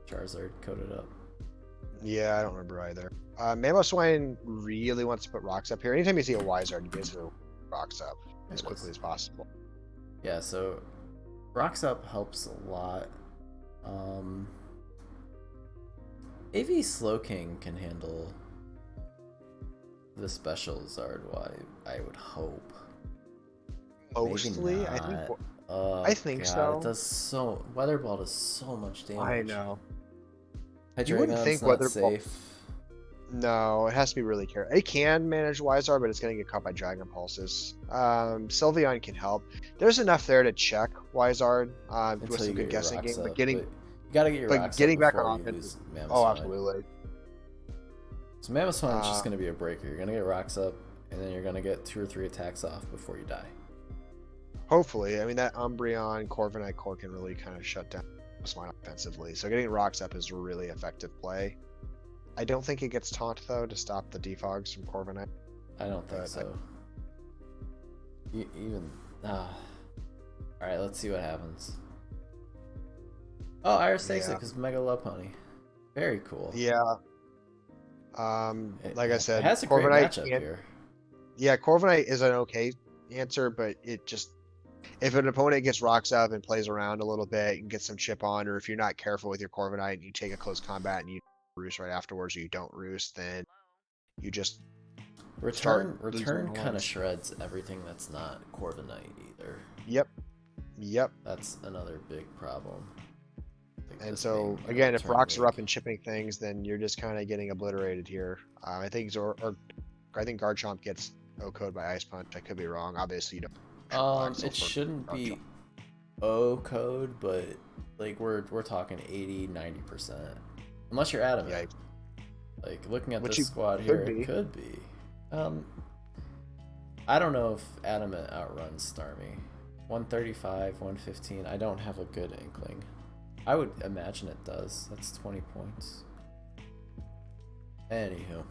Charizard coded up. Yeah, I don't remember either. Mamoswine really wants to put rocks up here. Anytime you see a Wizard, you basically rocks up as quickly as possible. Yeah, so rocks up helps a lot. AV Slowking can handle the special Zard, I would hope. Mostly, I think so. It does Weather Ball does so much damage. I know. You wouldn't think Weather Ball safe. No, it has to be really careful. It can manage Wizard, but it's going to get caught by Dragon Pulses. Sylveon can help. There's enough there to check Wizard with some good guessing game, but you gotta get your rocks getting up back on offense. Oh, absolutely. So Mamoswine's just going to be a breaker. You're going to get rocks up, and then you're going to get 2 or 3 attacks off before you die. Hopefully. I mean, that Umbreon, Corviknight core can really kind of shut down Mamoswine offensively. So getting rocks up is a really effective play. I don't think it gets taunt, though, to stop the defogs from Corviknight. I don't think so. Alright, let's see what happens. Oh, Iris takes it because Mega Lopunny. Very cool. Yeah. Like I said, it has a great matchup here. Yeah, Corviknight is an okay answer, but it just... If an opponent gets rocks up and plays around a little bit and gets some chip on, or if you're not careful with your Corviknight and you take a close combat and you roost right afterwards, or you don't roost, then you just return kind of shreds everything that's not Corviknight either. Yep. That's another big problem. And so again, if rocks are up and chipping things, then you're just kind of getting obliterated here. I think Garchomp gets O-code by Ice Punch. I could be wrong. Obviously, you don't. It shouldn't be O-code, but like we're talking 80-90%. Unless you're adamant. Yeah. Like looking at this squad here, it could be. I don't know if adamant outruns Starmie. 135, 115. I don't have a good inkling. I would imagine it does. That's 20 points. Anywho.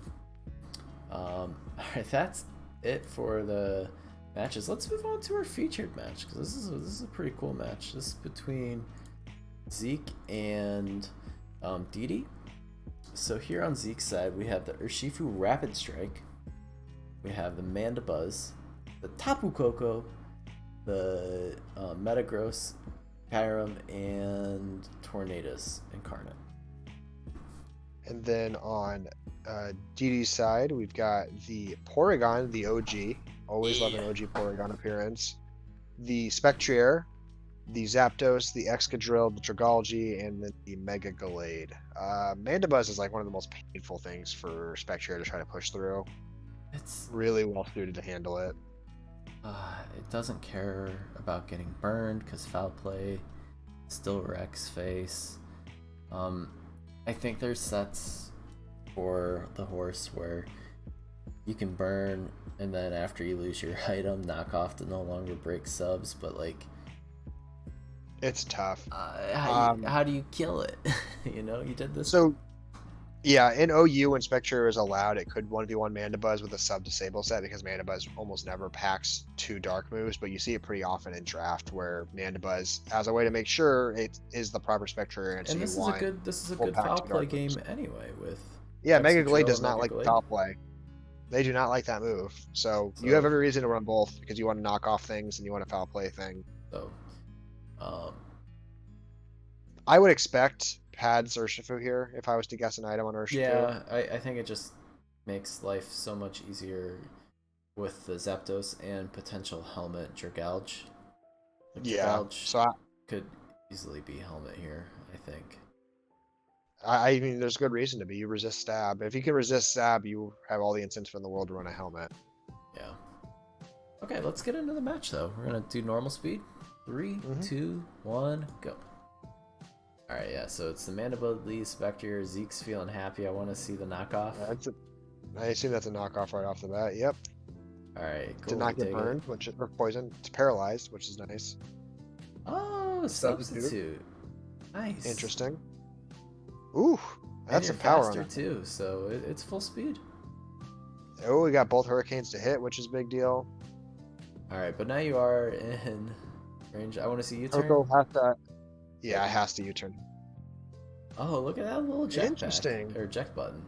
Alright, that's it for the matches. Let's move on to our featured match, because this is a pretty cool match. This is between Zeke and Didi. So here on Zeke's side, we have the Urshifu Rapid Strike. We have the Mandibuzz, the Tapu Koko, the Metagross, Kyurem, and Tornadus Incarnate. And then on Didi's side, we've got the Porygon, the OG. Always love an OG Porygon appearance. The Spectrier, the Zapdos, the Excadrill, the Dragalge, and then the Mega Gallade. Mandibuzz is like one of the most painful things for Spectrier to try to push through. It's really well suited to handle it. It doesn't care about getting burned because foul play still wrecks face. I think there's sets for the horse where you can burn and then after you lose your item, knock off to no longer break subs, but like, It's tough. how do you kill it? You know, you did this. So yeah, in OU when Spectre is allowed, it could 1v1 Mandibuzz with a sub disable set because Mandibuzz almost never packs 2 dark moves, but you see it pretty often in draft where Mandibuzz has a way to make sure it is the proper Spectre, and so And you this want is a full good pack foul 2 play dark moves. game anyway with Yeah, Dex Mega Glade Control does and not Mega like the Glade. foul play. They do not like that move, so you So- have every reason to run both because you want to knock off things and you want a foul play thing. So, I would expect pads Urshifu here if I was to guess an item on Urshifu. yeah, I think it just makes life so much easier with the Zapdos and potential helmet Dragalge. Like, Yeah, Dragalge so could easily be helmet here, I think. I mean, there's good reason to be. You resist stab. If you can resist stab, you have all the incentive in the world to run a helmet. Yeah. Okay, let's get into the match though. We're gonna do normal speed. 3, 2, 1, go. Alright, yeah, so it's the Mandibuzz Lee Spectre. Zeke's feeling happy. I want to see the knockoff. I assume that's a knockoff right off the bat. Yep. Alright, cool. Did not we'll get take burned, or poisoned. It's paralyzed, which is nice. Oh, substitute. Nice. Interesting. Ooh, And that's you're some power on faster it. too, so it's full speed. Oh, we got both Hurricanes to hit, which is a big deal. Alright, but now you are in range. I want to see you turn. Coco has to. Yeah, it has to U-turn. Oh, look at that little jetpack. Interesting. Or jet button.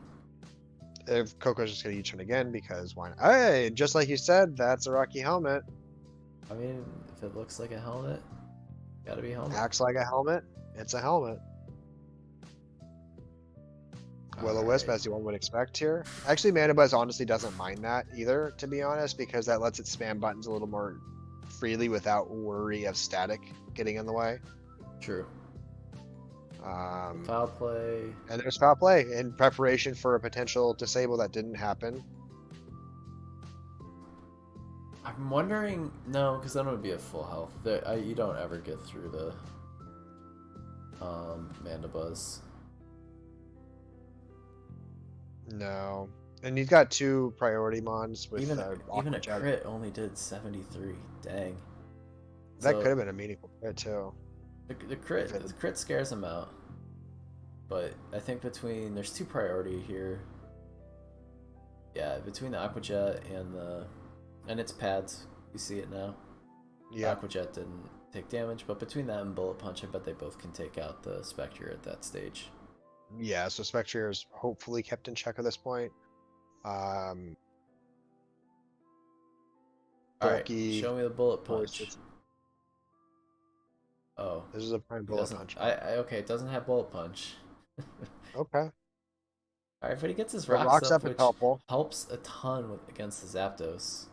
If Coco's just gonna U-turn again, because why not? Hey, just like you said, that's a Rocky helmet. I mean, if it looks like a helmet, gotta be helmet. Acts like a helmet. It's a helmet. Will-O-Wisp, Alright. as one would expect here. Actually, Mandibuzz honestly doesn't mind that either, to be honest, because that lets it spam buttons a little more freely without worry of static getting in the way. True. Foul play. And there's foul play in preparation for a potential disable that didn't happen. I'm wondering, no, because then it would be at full health. You don't ever get through the Mandibuzz. No. And you've got 2 priority mons with Even a Aqua Jet. crit only did 73. Dang. That So, could have been a meaningful crit too. the crit scares him out. But I think there's 2 priority here. Yeah, between the Aqua Jet and its pads, you see it now. Yeah. Aqua Jet didn't take damage, but between that and Bullet Punch, I bet they both can take out the Spectre at that stage. Yeah, so Spectre is hopefully kept in check at this point. Alright, Bulky. show me the Bullet Force Punch. is- Oh, This is a prime it bullet doesn't. punch. Okay, it doesn't have Bullet Punch. Okay. Alright, but he gets his But rocks up, is which helpful. helps a ton against the Zapdos.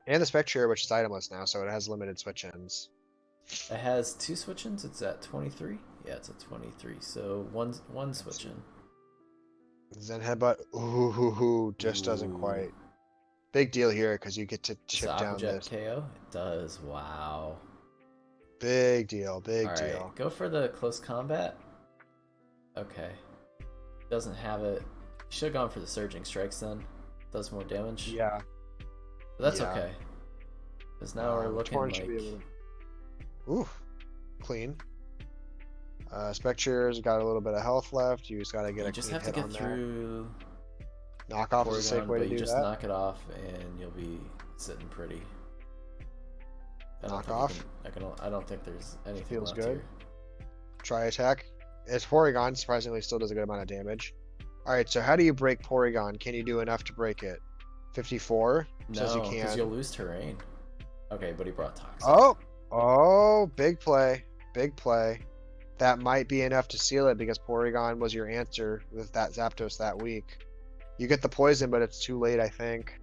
And the Spectre, which is itemless now, so it has limited switch ins. It has 2 switch-ins. It's at 23. Yeah, it's at 23. So one switch-in. Zen Headbutt, ooh, just doesn't Ooh. quite. Big deal here because you get to Does chip the down Aquajet this. KO? It does. Wow. Big deal, big Alright, deal. go for the close combat. Okay. Doesn't have it. Should have gone for the surging strikes then. Does more damage. Yeah. But that's yeah. okay. Because now we're looking Torn like... should be able to- Ooh, clean. Spectre's got a little bit of health left. You just gotta get You a just clean have to hit on get that. through Knockoff is a safe Porygon, way but to you do just that. knock it off and you'll be sitting pretty. Knock think off? I don't think there's anything Feels left good. here. Try attack. It's Porygon, surprisingly still does a good amount of damage. Alright, so how do you break Porygon? Can you do enough to break it? 54? Says you No, because can. you'll lose terrain. Okay, but he brought Toxic. Oh, big play. Big play. That might be enough to seal it because Porygon was your answer with that Zapdos that week. You get the poison, but it's too late, I think.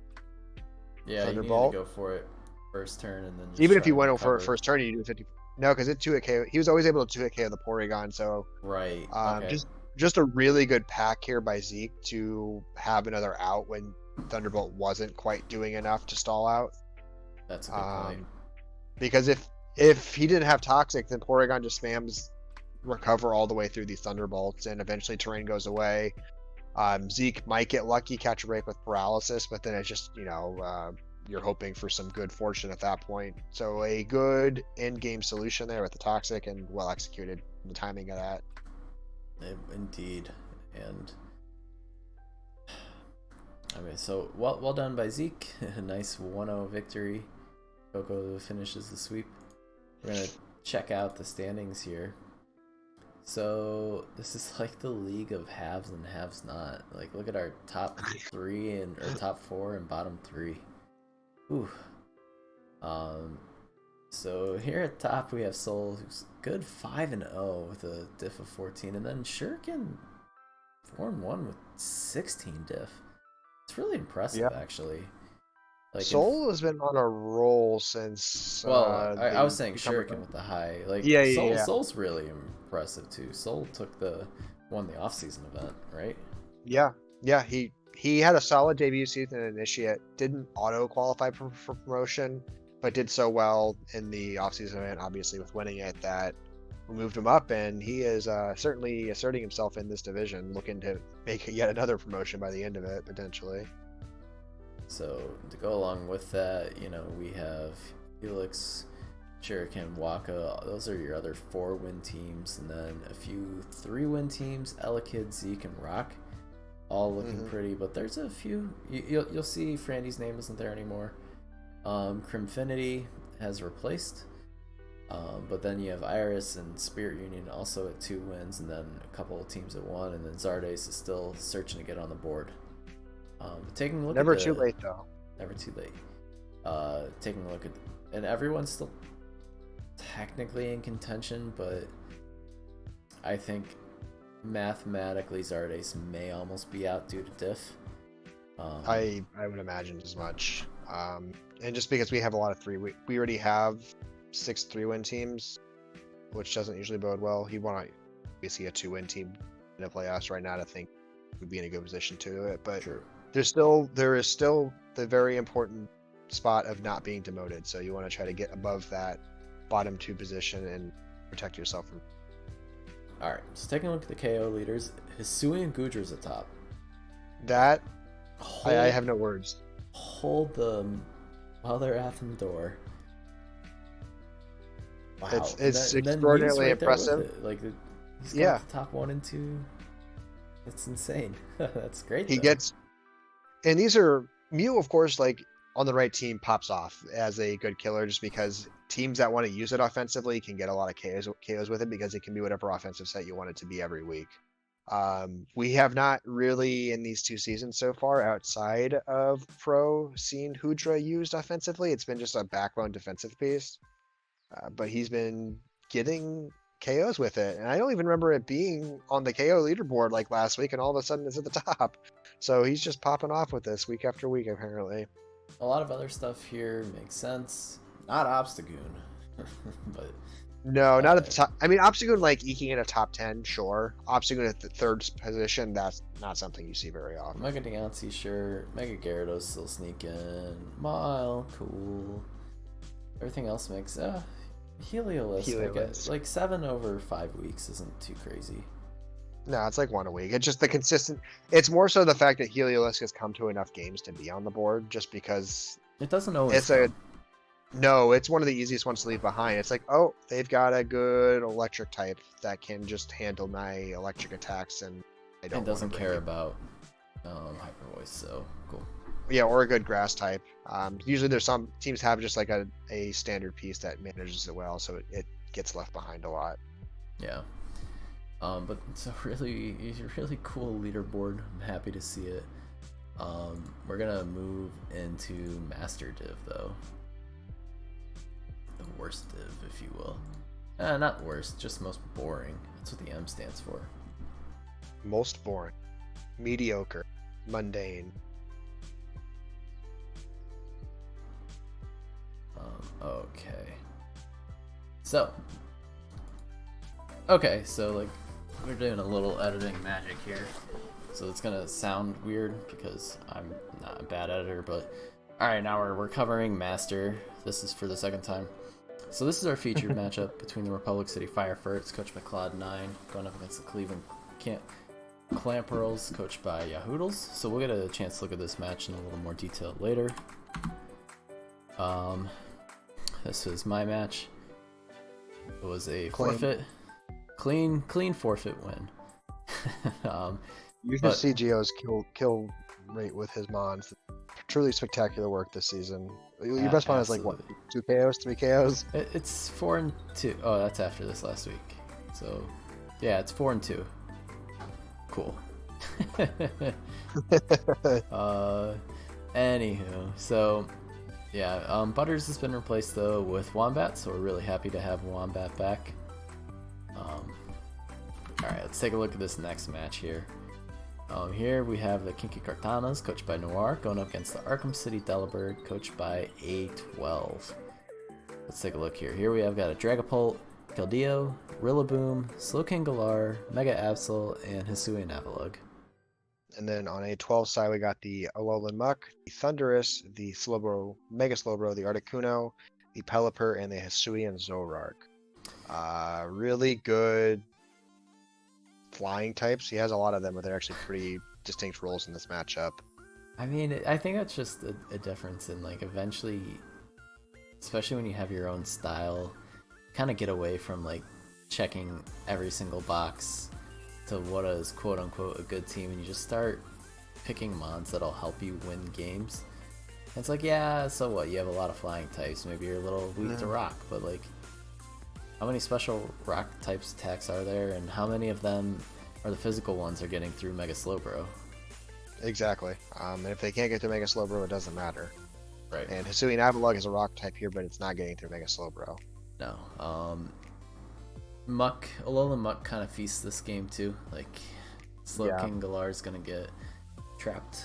Yeah, you need to Thunderbolt? go for it first turn and then just Even if try you and went for recover. first turn, you do 50. No, because it 2-hit KO. He was always able to 2-hit KO the Porygon, so Right. Okay. just a really good pack here by Zeke to have another out when Thunderbolt wasn't quite doing enough to stall out. That's a good point. Because if he didn't have Toxic, then Porygon just spams recover all the way through these Thunderbolts, and eventually terrain goes away. Zeke might get lucky, catch a break with Paralysis, but then it's just, you're hoping for some good fortune at that point. So a good in-game solution there with the Toxic and well executed, the timing of that. Indeed. And okay, so well done by Zeke. A nice 1-0 victory. Coco finishes the sweep. We're gonna check out the standings here. So this is like the league of haves and haves not. Like, look at our top 3 and or top 4 and bottom 3. Ooh. So here at top we have Soul, who's good 5-0 with a diff of 14, and then Shuriken 4-1 with 16 diff. It's really impressive, actually. Like Soul has been on a roll since. I was saying Shuriken with the high. Like, Soul's really impressive too. Soul won the off-season event, right? Yeah. He had a solid debut season in Initiate. Didn't auto qualify for promotion, but did so well in the off-season event, obviously with winning it, that moved him up, and he is certainly asserting himself in this division, looking to make yet another promotion by the end of it potentially. So to go along with that, we have Helix, Shuriken, Waka. Those are your other 4-win teams, and then a few 3-win teams: Elekid, Zeke, and Rock. All looking pretty, but there's a few. You'll see Frandy's name isn't there anymore. Crimfinity has replaced, but then you have Iris and Spirit Union also at 2 wins, and then a couple of teams at 1, and then Zardes is still searching to get on the board. But taking a look never too late though. Never too late. Taking a look at, and everyone's still technically in contention, but I think mathematically Zardes may almost be out due to diff. I would imagine as much. And just because we have a lot of we already have 6 3-win teams, which doesn't usually bode well. He want to see a 2-win team in the playoffs right now to think would be in a good position to do it, but True. there is still the very important spot of not being demoted. So you want to try to get above that bottom 2 position and protect yourself from. All right, so taking a look at the KO leaders, Hisui and Gudra's at top. That I have no words. Hold them while they're at the door. Wow, it's extraordinarily impressive. Like, he's got the top 1 and 2. It's insane. That's great. He gets, and these are Mew, of course, like on the right team pops off as a good killer, just because teams that want to use it offensively can get a lot of KOs with it, because it can be whatever offensive set you want it to be every week. We have not really in these 2 seasons so far, outside of Pro, seen Hudra used offensively. It's been just a backbone defensive piece, but he's been getting KOs with it, and I don't even remember it being on the KO leaderboard like last week, and all of a sudden it's at the top. So he's just popping off with this week after week, apparently. A lot of other stuff here makes sense. Not Obstagoon, but no, not at the top. I mean, Obstagoon like eking in a top 10, sure. Obstagoon at the 3rd position, that's not something you see very often. Mega Deontay, sure. Mega Gyarados still sneaking. Mile, cool. Everything else makes Heliolisk. Like 7 over 5 weeks isn't too crazy. No, it's like 1 a week. It's just the consistent. It's more so the fact that Heliolisk has come to enough games to be on the board, just because it doesn't always. No, it's one of the easiest ones to leave behind. It's like, oh, they've got a good electric type that can just handle my electric attacks, and I don't. It doesn't care about Hyper Voice, so cool. Yeah, or a good grass type. Usually there's some teams have just like a standard piece that manages it well, so it gets left behind a lot. Yeah. But it's a really cool leaderboard. I'm happy to see it. We're gonna move into Master Div though. The worst div, if you will. Not worst, just most boring. That's what the M stands for. Most boring. Mediocre. Mundane. Okay. So like we're doing a little editing magic here, so it's gonna sound weird because I'm not a bad editor, but Alright, now we're covering Master. This is for the second time. So this is our featured matchup between the Republic City Firefirts, coached by Cloud9, going up against the Cleveland Clamperls, coached by Yahoodles. So we'll get a chance to look at this match in a little more detail later. This was my match. It was a forfeit. Clean forfeit win. You should see Geo's kill rate with his mons. Truly spectacular work this season. Your best mon is like what? 2 KOs, 3 KOs? It's 4 and 2. Oh, that's after this last week. So, yeah, it's 4 and 2. Cool. Anywho, so yeah, Butters has been replaced though with Wombat, so we're really happy to have Wombat back. Alright, let's take a look at this next match here. Here we have the Kinky Cartanas, coached by Noir, going up against the Arkham City Delibird, coached by A12. Let's take a look here. Here we have got a Dragapult, Keldeo, Rillaboom, Slowking Galar, Mega Absol, and Hisuian Avalugg. And then on A12 side, we got the Alolan Muck, the Thundurus, the Slowbro, Mega Slowbro, the Articuno, the Pelipper, and the Hisuian Zoroark. Really good flying types. He has a lot of them, but they're actually pretty distinct roles in this matchup. I mean, I think that's just a difference in, like, eventually, especially when you have your own style, kind of get away from, like, checking every single box to what is quote-unquote a good team, and you just start picking mons that'll help you win games. And it's like, yeah, so what? You have a lot of flying types. Maybe you're a little weak to rock, but, like, how many special rock types attacks are there, and how many of them are the physical ones are getting through Mega Slowbro? Exactly. And if they can't get through Mega Slowbro, it doesn't matter. Right. And Hisuian Avalugg is a rock type here, but it's not getting through Mega Slowbro. No. Alolan Muck kind of feasts this game too. Like, Slowking Galar is gonna get trapped.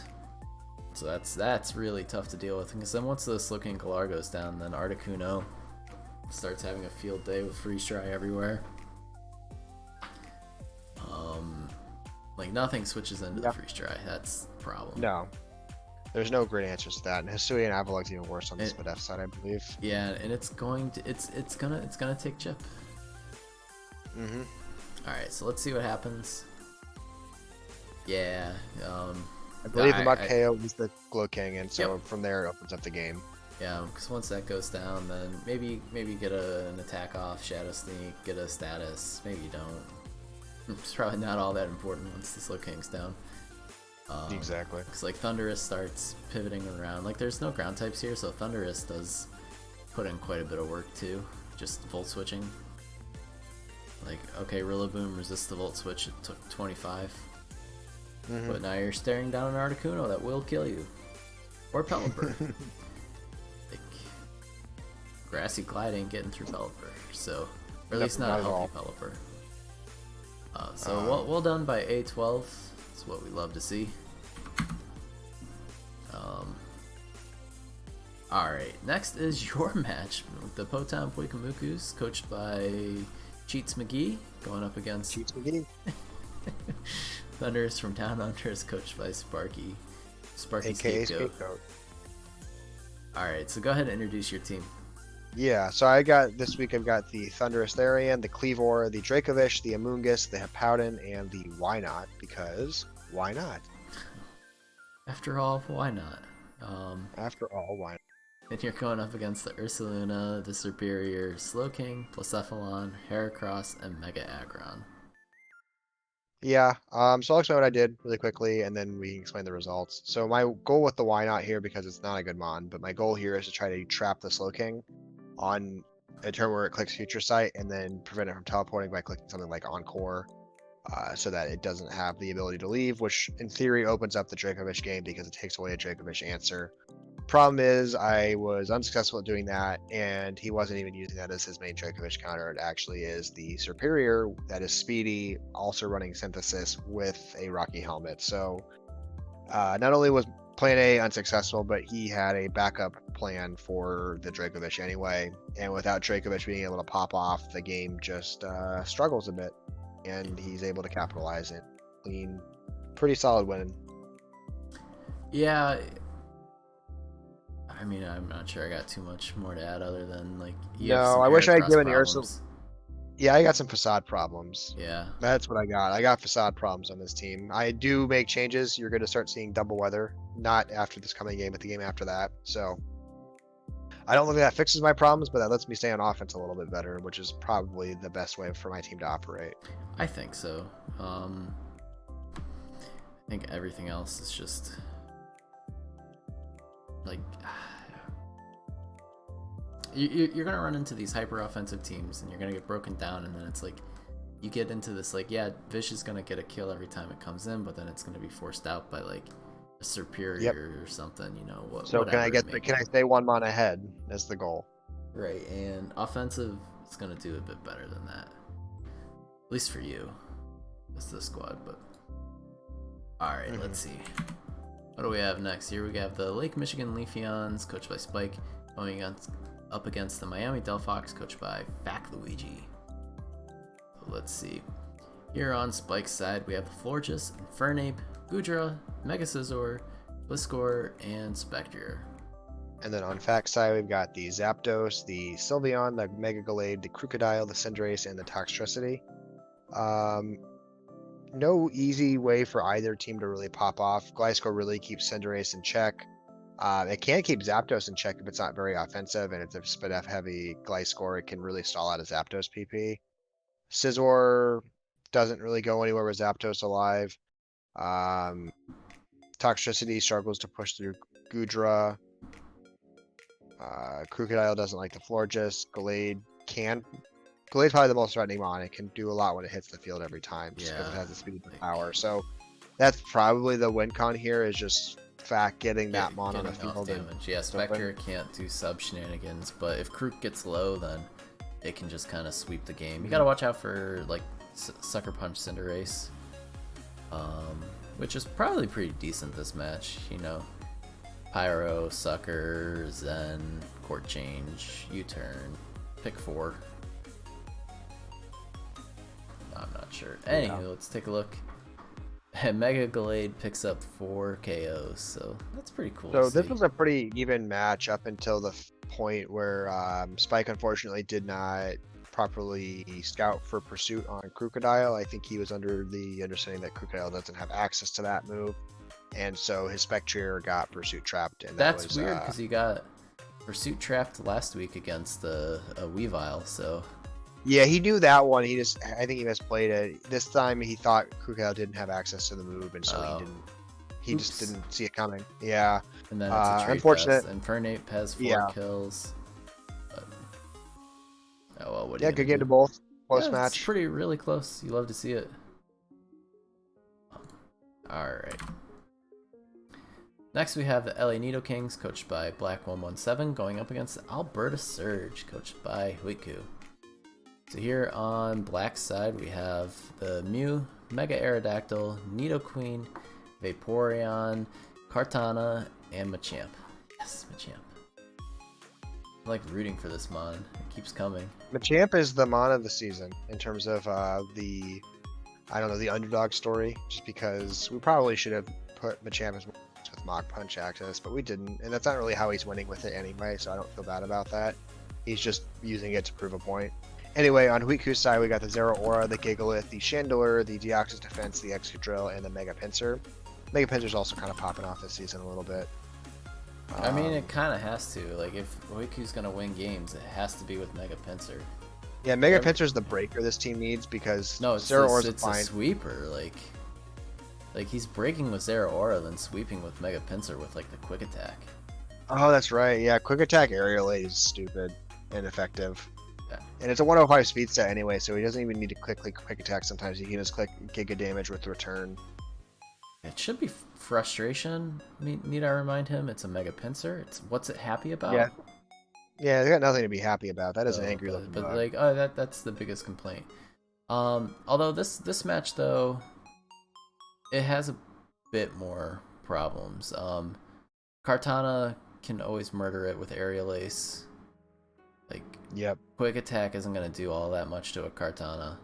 So that's really tough to deal with. Because then once the Slowking Galar goes down, then Articuno starts having a field day with freeze dry everywhere. Like, nothing switches into the freeze dry. That's the problem. No, there's no great answers to that. And Hisuian Avalugg's even worse on the Spadef side, I believe. Yeah, and it's gonna take chip. Mm-hmm. All right, so let's see what happens. Yeah. I believe the Muck KO was the Glow King, and so from there it opens up the game. Yeah, because once that goes down, then maybe get an attack off, Shadow Sneak, get a status. Maybe you don't. It's probably not all that important once the Slow King's down. Exactly. Because, like, Thundurus starts pivoting around. Like, there's no ground types here, so Thundurus does put in quite a bit of work too. Just volt switching. Like, okay, Rillaboom resists the volt switch. It took 25. Mm-hmm. But now you're staring down an Articuno that will kill you. Or Pelipper. Like, Grassy Glide ain't getting through Pelipper, so, or at least not a healthy Pelipper. So well done by A12. That's what we love to see. Alright, next is your match with the Potown Poikamukus, coached by Cheats McGee, going up against Cheats McGee. Thundurus from Down Under is coached by Sparky AKA Scapegoat. Alright, so go ahead and introduce your team. Yeah, so this week I've got the Thundurus Therian, the Cleavor, the Dracovish, the Amoonguss, the Hippowdon, and the Why Not, because why not? After all, why not? After all, why not? And you're going up against the Ursaluna, the Superior, Slowking, Blacephalon, Heracross, and Mega Aggron. Yeah, so I'll explain what I did really quickly, and then we can explain the results. So my goal with the Why Not here, because it's not a good mon, but my goal here is to try to trap the Slowking on a turn where it clicks Future Sight, and then prevent it from teleporting by clicking something like Encore, so that it doesn't have the ability to leave, which in theory opens up the Dracovish game because it takes away a Dracovish answer. Problem is, I was unsuccessful at doing that, and he wasn't even using that as his main Dracovish counter. It actually is the Superior that is speedy, also running Synthesis with a Rocky Helmet. So not only was Plan A unsuccessful, but he had a backup plan for the Dracovish anyway. And without Dracovish being able to pop off, the game just struggles a bit, and he's able to capitalize it. Clean, pretty solid win. Yeah. I mean, I'm not sure I got too much more to add other than like you have No, some I wish I had Heracross given the Ursa. problems. Yeah, I got some facade problems. Yeah. That's what I got. I got facade problems on this team. I do make changes. You're going to start seeing double weather, not after this coming game, but the game after that. So I don't think that fixes my problems, but that lets me stay on offense a little bit better, which is probably the best way for my team to operate. I think so. I think everything else is just like you're gonna run into these hyper offensive teams, and you're gonna get broken down, and then it's like you get into this like, yeah, Vish is gonna get a kill every time it comes in, but then it's gonna be forced out by like a superior or something, you know. So can I whatever can I stay 1 mon ahead as the goal? Right, and offensive is gonna do a bit better than that, at least for you. It's the squad, but all right, let's see. What do we have next? Here we have the Lake Michigan Leafeons, coached by Spike, going up against the Miami Delphox, coached by Fac Luigi. So let's see. Here on Spike's side, we have the Florges, Infernape, Goodra, Mega Scizor, Bliscor, and Spectre. And then on Fac's side, we've got the Zapdos, the Sylveon, the Mega Gallade, the Crocodile, the Cinderace, and the Toxtricity. No easy way for either team to really pop off. Gliscor really keeps Cinderace in check. It can keep Zapdos in check if it's not very offensive, and it's a Spidef heavy Gliscor, it can really stall out a Zapdos PP. Scizor doesn't really go anywhere with Zapdos alive. Toxtricity struggles to push through Goodra. Crocodile doesn't like the Florges. Galade's probably the most threatening mon. It can do a lot when it hits the field every time, just because it has the speed and power. So that's probably the win con here, is just Fac getting that mon on the field. Damage. Yeah, Spectre can't do sub shenanigans, but if Krook gets low, then it can just kind of sweep the game. You gotta watch out for like Sucker Punch Cinderace, which is probably pretty decent this match. You know, Pyro, Sucker, Zen, Court Change, U-turn, pick 4. I'm not sure. Anywho, let's take a look. Mega Gallade picks up 4 KOs, so that's pretty cool. So this was a pretty even match up until the point where Spike unfortunately did not properly scout for pursuit on Crocodile. I think he was under the understanding that Crocodile doesn't have access to that move, and so his Spectre got pursuit trapped. And that's weird because he got pursuit trapped last week against a Weavile, so. Yeah, he knew that one. I think he misplayed it. This time he thought Crocodile didn't have access to the move, and so he just didn't see it coming. Yeah. And then it's a trade unfortunate. Fest. Infernape has 4 kills. But, oh well, what do you good game to both. Close match. It's pretty really close. You love to see it. Alright. Next we have the LA Nidokings, coached by Black117, going up against the Alberta Surge, coached by Huiku. So here on Black's side, we have the Mew, Mega Aerodactyl, Nidoqueen, Vaporeon, Kartana, and Machamp. Yes, Machamp. I like rooting for this mon. It keeps coming. Machamp is the mon of the season in terms of the underdog story, just because we probably should have put Machamp as with Mach Punch access, but we didn't, and that's not really how he's winning with it anyway, so I don't feel bad about that. He's just using it to prove a point. Anyway, on Huiku's side, we got the Zeraora, the Gigalith, the Chandelure, the Deoxys Defense, the Excadrill, and the Mega Pinsir. Mega Pinsir's also kind of popping off this season a little bit. I mean, it kind of has to. Like, if Huiku's going to win games, it has to be with Mega Pinsir. Yeah, Mega Pinsir's the breaker this team needs, because Zeraora's it's a sweeper. Like he's breaking with Zeraora, then sweeping with Mega Pinsir with, like, the Quick Attack. Oh, that's right. Yeah, Quick Attack Aerial Aid is stupid and effective. Yeah. And it's a 105 speed set anyway, so he doesn't even need to click Quick Attack sometimes. He can just click Giga Damage with return. It should be Frustration. Need I remind him? It's a Mega Pinsir. It's what's it happy about? Yeah, they got nothing to be happy about. That is an angry looking but dog. like, that's the biggest complaint. Although this match though, it has a bit more problems. Kartana can always murder it with Aerial Ace. Like, yep. Quick Attack isn't gonna do all that much to a Kartana.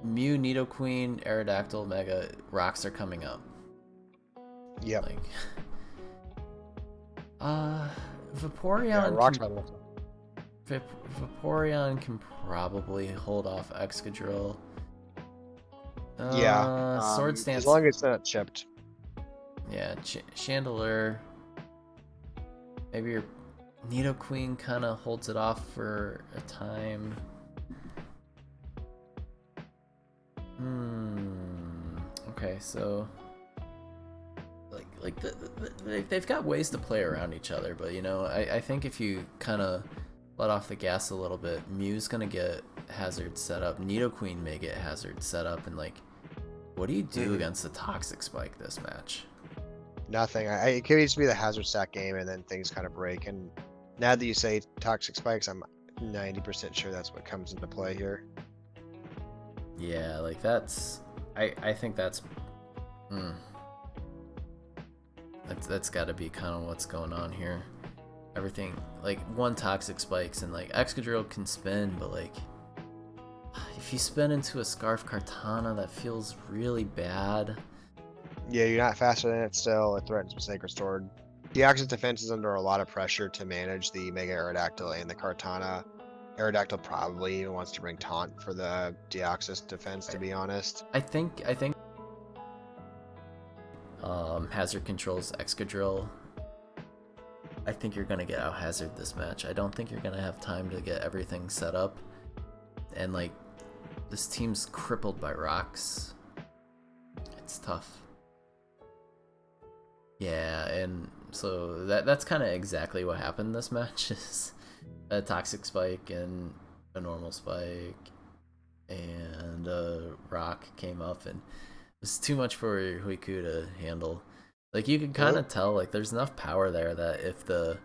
Mew, Nidoqueen, Aerodactyl, Mega, rocks are coming up. Yep. Like, Uh, Yeah, Vaporeon Rock's can, about to Vaporeon can probably hold off Excadrill. Yeah, Swords as Dance. long as it's not chipped. Yeah, Chandelure. Maybe your Nidoqueen kind of holds it off for a time. Okay, so they've got ways to play around each other, but you know, I think if you kind of let off the gas a little bit, Mew's gonna get Hazard set up. Nidoqueen may get Hazard set up, and like, what do you do against the Toxic Spike this match? Nothing. It could just be the hazard stack game, and then things kind of break. And now that you say toxic spikes, I'm 90% sure that's what comes into play here. Yeah, like that's I think that's that's got to be kind of what's going on here. Everything like one Toxic Spikes, and like Excadrill can spin, but like if you spin into a Scarf Kartana, that feels really bad. Yeah, you're not faster than it still. It threatens with Sacred Sword. Deoxys defense is under a lot of pressure to manage the Mega Aerodactyl and the Kartana. Aerodactyl probably even wants to bring Taunt for the Deoxys defense, to be honest. I think Hazard controls Excadrill. I think you're gonna get out Hazard this match. I don't think you're gonna have time to get everything set up, and like this team's crippled by rocks. It's tough. Yeah, and so that's kind of exactly what happened this match. Is a Toxic Spike and a normal Spike and a rock came up, and it was too much for Huiku to handle. Like you could kind of tell like there's enough power there that if the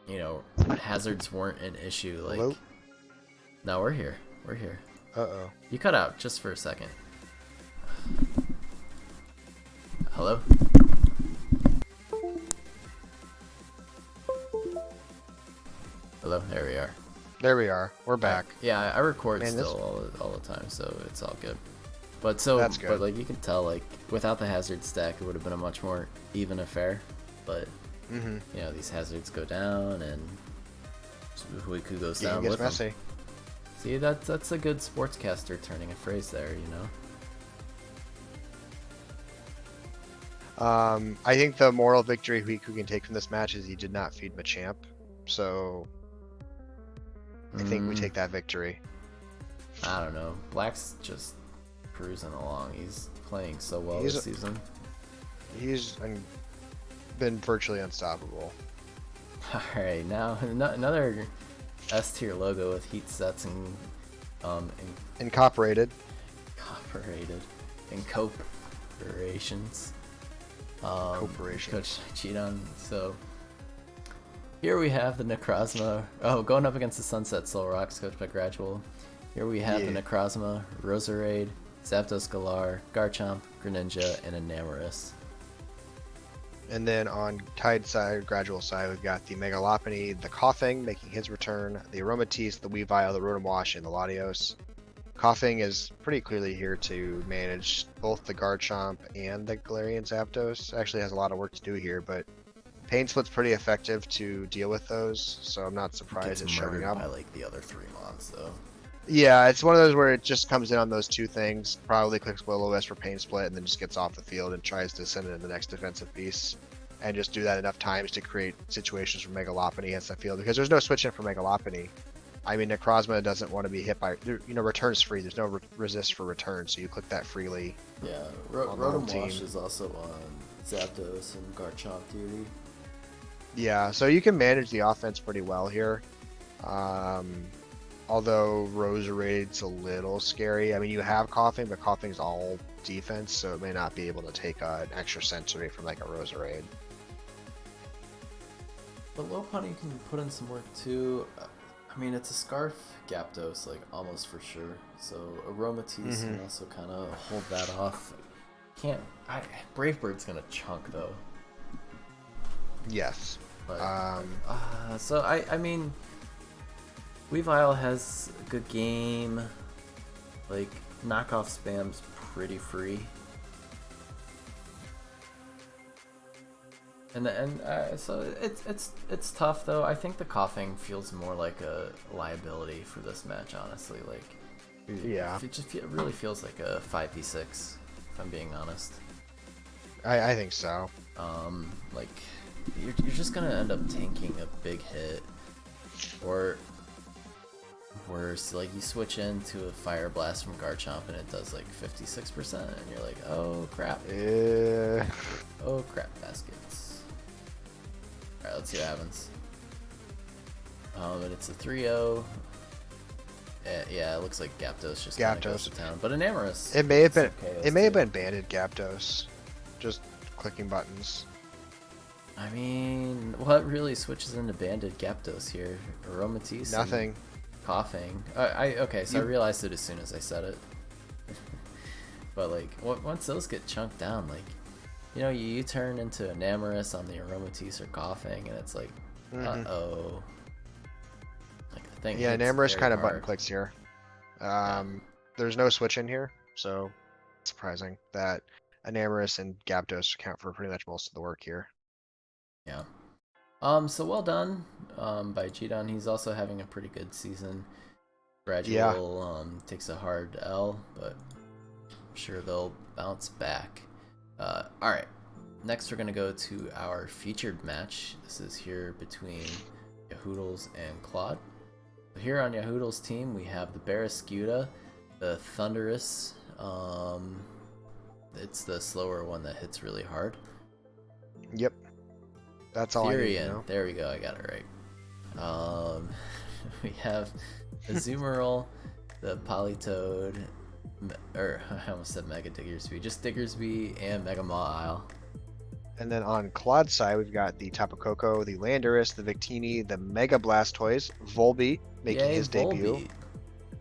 you know, hazards weren't an issue, like Hello? no, we're here. Uh-oh. You cut out just for a second. Hello? Hello, there we are. There we are. We're back. Yeah, I record Man, still all the time, so it's all good. But That's good. but like you can tell, like without the hazard stack, it would have been a much more even affair. But you know, these hazards go down, and Huiku goes down with messy. them. See, that's a good sportscaster turning a phrase there, you know. I think the moral victory Huiku can take from this match is he did not feed Machamp, so I think we take that victory. I don't know. Black's just cruising along. He's playing so well this season. He's been virtually unstoppable. Alright, now another S tier logo with heat sets and Incorporated. Corporations. Corporations. Coach Cheaton. So here we have the Necrozma. Oh, going up against the Sunset Soul Rocks, coached by Gradual. Here we have the Necrozma, Roserade, Zapdos Galar, Garchomp, Greninja, and Enamorus. And then on Tide side, Gradual side, we've got the Mega Lopunny, the Coughing making his return, the Aromatisse, the Weavile, the Rotom-Wash, and the Latios. Coughing is pretty clearly here to manage both the Garchomp and the Galarian Zapdos. Actually has a lot of work to do here, but Pain Split's pretty effective to deal with those, so I'm not surprised it's showing up. By like the other three mons though. Yeah, it's one of those where it just comes in on those two things. Probably clicks Will-O-Wisp for Pain Split and then just gets off the field and tries to send it in the next defensive piece. And just do that enough times to create situations for Mega Lopunny against the field, because there's no switching for Mega Lopunny. I mean, Necrozma doesn't want to be hit by, you know, return's free. There's no resist for return, so you click that freely. Yeah, Rotom-Wash is also on Zapdos and Garchomp duty. Yeah, so you can manage the offense pretty well here. Although Roserade's a little scary. I mean, you have Coughing, but Coughing's all defense, so it may not be able to take an extra sensory from like a Roserade. But Lopunny can put in some work too. I mean, it's a Scarf Gyapdos, like almost for sure. So Aromatisse can also kind of hold that off. Brave Bird's gonna chunk though. Yes. But, so I mean, Weavile has a good game. Like knockoff spam's pretty free. So it's tough though. I think the coughing feels more like a liability for this match, honestly. Like, Yeah, it really feels like a 5v6, if I'm being honest. I think so. Like you're just gonna end up tanking a big hit, or worse, like you switch into a Fire Blast from Garchomp and it does like 56%, and you're like, oh crap. Oh crap, baskets. Alright, let's see what happens. And it's a 3-0. Yeah, it looks like Gyapdos just kinda goes to town. But an Amorous. It may have been. It may have been banded Gyapdos. Just clicking buttons. I mean, what really switches into banded Gyapdos here? Aromatisse? Nothing. Coughing. Okay, so I realized it as soon as I said it. But like, once those get chunked down, like, you know, you turn into an Amorous on the Aromatisse or Coughing, and it's like, uh-oh. Like the thing. Yeah, an Amorous kind of button clicks here. There's no switch in here, so it's surprising that an Amorous and Gyapdos account for pretty much most of the work here. Yeah. So well done by Gidon. He's also having a pretty good season. Gradual takes a hard L, but I'm sure they'll bounce back. Alright, next we're going to go to our featured match. This is here between Yahoodles and Claude. Here on Yahoodles' team, we have the Barraskewda, the Thunderous. It's the slower one that hits really hard. Yep. That's all I need to know. There we go, I got it right. We have the Azumarill, the Politoed, or I almost said Mega Diggersby, just Diggersby and Mega Mawile. And then on Claude's side, we've got the Tapu Koko, the Landorus, the Victini, the Mega Blastoise, Volbeat making his debut.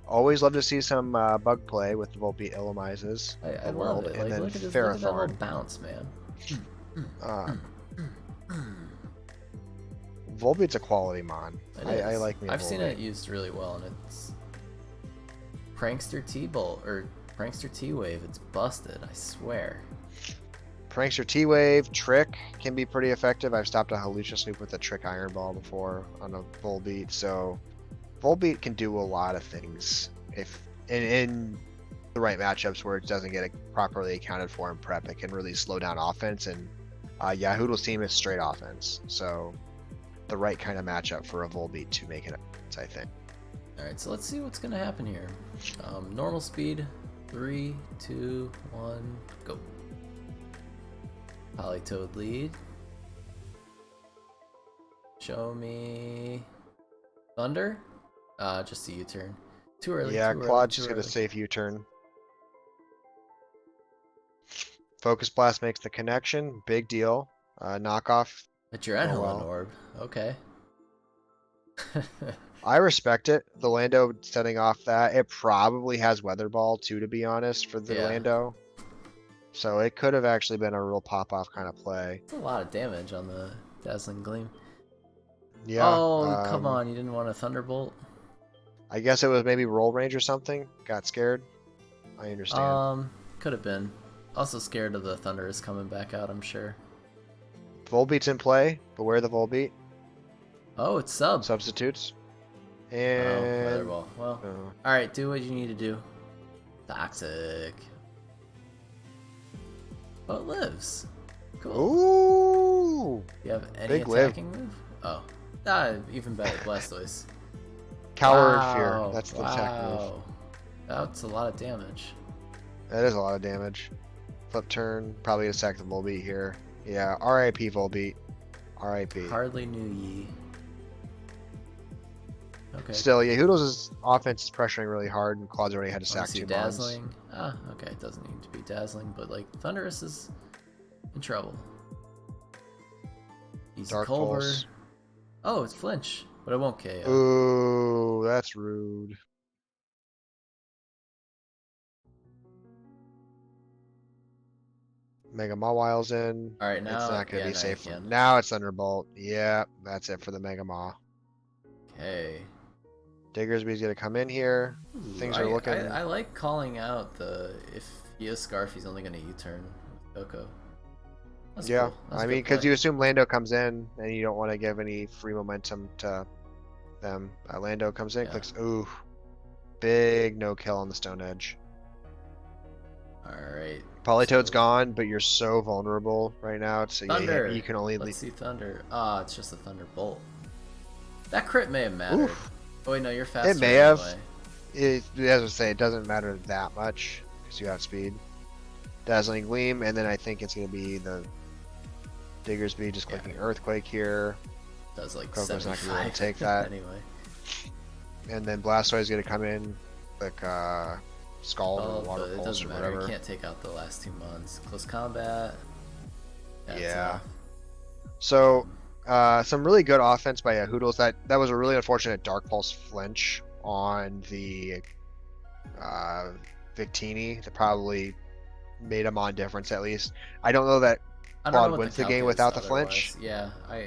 Always love to see some bug play with the Volbeat Illumises. I love it. And like, then look at that little bounce, man. Volbeat's a quality mon. I like me a I've Volbeat. seen it used really well, and it's Prankster T-Bolt or Prankster T-Wave. It's busted, I swear. Prankster T-Wave, Trick can be pretty effective. I've stopped a Hawlucha Sweep with a Trick Iron Ball before on a Volbeat, so Volbeat can do a lot of things if in the right matchups where it doesn't get properly accounted for in prep. It can really slow down offense, and Yahoodle's team is straight offense, so the right kind of matchup for a Volbeat to make it, I think. Alright, so let's see what's going to happen here. Normal speed, 3, 2, 1, go. Politoed lead. Show me Thunder. Just a U-turn. Too early. Yeah, too Claude's early, just gonna safe U-turn. Focus Blast makes the connection. Big deal. Knockoff. But you're at Hello Orb. Okay. I respect it. The Lando setting off that. It probably has Weather Ball too, to be honest, for the Lando. So it could have actually been a real pop-off kind of play. It's a lot of damage on the Dazzling Gleam. Yeah. Oh, come on. You didn't want a Thunderbolt? I guess it was maybe Roll Range or something. Got scared. I understand. Could have been. Also scared of the Thunderous coming back out, I'm sure. Volbeat's in play. Beware the Volbeat. Oh, it's sub. Substitutes. And... Weather Ball. Well, alright, do what you need to do. Toxic. Oh, it lives. Cool. Ooh! You have any attacking move? Oh. Even better, Blastoise. Coward Fear. That's the attack move. That's a lot of damage. That is a lot of damage. Flip turn. Probably gonna sack the Volbeat here. Yeah, RIP Volbeat. RIP. Hardly knew ye. Okay. Still, Yahoodle's offense is pressuring really hard, and Claude's already had to sack 2 Dazzling. Okay, it doesn't need to be Dazzling, but like Thunderous is in trouble. Easy Dark Culver. Pulse. Oh, it's Flinch, but it won't KO. Ooh, that's rude. Mega Mawile's in. Alright, now it's not gonna be now safe. Now it's Thunderbolt. Yeah, that's it for the Mega Maw. Okay. Diggersby's gonna come in here. Things are looking. I like calling out the if he has Scarf, he's only gonna U-turn with Coco. That's Yeah, cool. That's I a mean, good because play. you assume Lando comes in, and you don't want to give any free momentum to them. Lando comes in, Yeah. clicks. Ooh, big no kill on the Stone Edge. All right. Polytoad's So gone, but you're so vulnerable right now. So yeah, you Thunder. can only Let's leave. see Thunder. Ah, it's just a Thunderbolt. That crit may have mattered. Oof, Oh wait, no, you're it faster may have. anyway. As I say, it doesn't matter that much because you have speed. Dazzling Gleam, and then I think it's gonna be the Diggersby just Yeah, clicking Earthquake here. does like Coco's not gonna be able 75 to take that. anyway. And then Blastoise is gonna come in, like Scald or Oh, Water but it Pulse doesn't or matter. whatever. You can't take out the last 2 months. Close combat. That's Yeah. tough. So some really good offense by Hoodles. That was a really unfortunate Dark Pulse flinch on the Victini that probably made him on difference at least. I don't know that I don't know Claude what the wins the calc game is without the flinch, otherwise. Yeah, I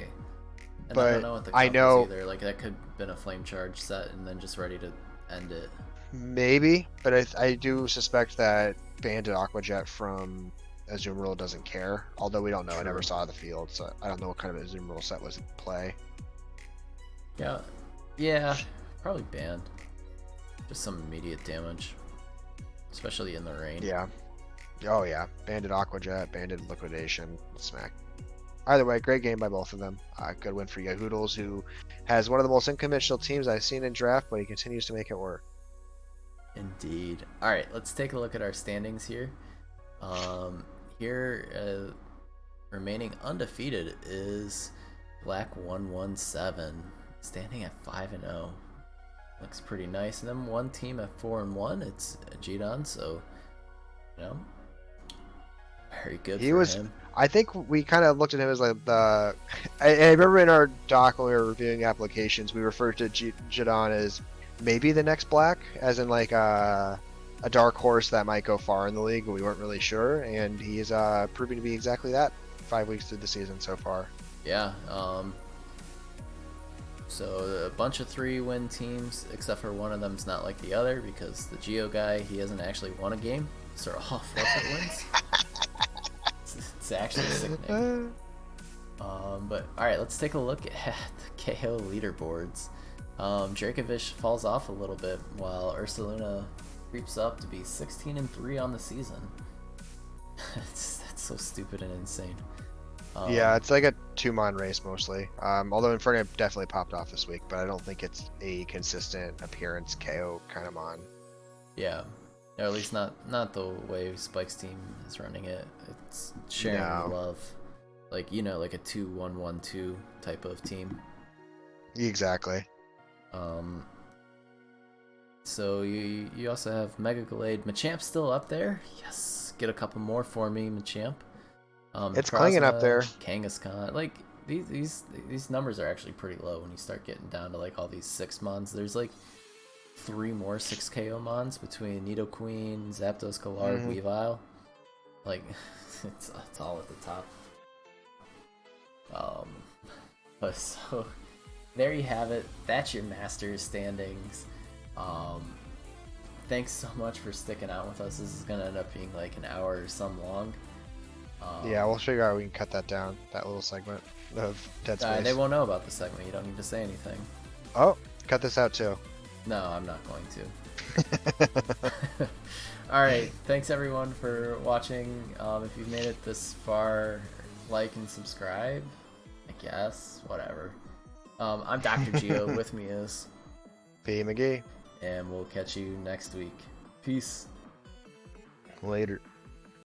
don't but know what the I calc is know either. Like that could have been a flame charge set and then just ready to end it. maybe, but I do suspect that Bandit Aquajet from Azumarill doesn't care. Although we don't know, I never True. saw the field, so I don't know what kind of Azumarill set was in play. Yeah, yeah, probably banned. Just some immediate damage, especially in the rain. Yeah. Oh yeah. Bandit Aquajet, Bandit Liquidation, smack. Either way, great game by both of them. Good win for Yahoodles, who has one of the most unconventional teams I've seen in draft, but he continues to make it work. Indeed. All right, let's take a look at our standings here. Here, remaining undefeated is Black 117, standing at 5-0. Looks pretty nice. And then one team at 4-1. It's Jidon, so you know, very good He for was. him. I think we kind of looked at him as like the. I remember in our doc when we were reviewing applications, we referred to Jidon as maybe the next Black, as in like a dark horse that might go far in the league, but we weren't really sure, and he's proving to be exactly that. 5 weeks through the season so far. Yeah. So a bunch of 3-win teams, except for one of them's not like the other because the Geo guy, he hasn't actually won a game. So they're all forfeit wins. It's actually sickening. But all right, let's take a look at the KO leaderboards. Dracovish falls off a little bit while Ursaluna creeps up to be 16-3 on the season. That's so stupid and insane. Yeah, it's like a 2-mon race mostly. Although Inferno definitely popped off this week, but I don't think it's a consistent appearance KO kind of mon. Yeah, or at least not the way Spike's team is running it. It's sharing the love, like like a 2-1-1-2 type of team. Exactly. So you also have Mega Glade. Machamp's still up there. Yes, get a couple more for me, Machamp. It's clinging up there. Kangaskhan, like these numbers are actually pretty low when you start getting down to like all these 6 mons. There's like 3 more 6 KO mons between Nidoqueen, Zapdos, Galar, Weavile. Like it's all at the top. But so there you have it. That's your Masters standings. Thanks so much for sticking out with us. This is gonna end up being like an hour or some long. Yeah, we'll figure out we can cut that down, that little segment of Dead Space. They won't know about the segment. You don't need to say anything. Oh, cut this out too. No, I'm not going to. Alright, thanks everyone for watching. If you've made it this far, like and subscribe. I guess. Whatever. I'm Dr. Geo. With me is P McGee. And we'll catch you next week. Peace. Later.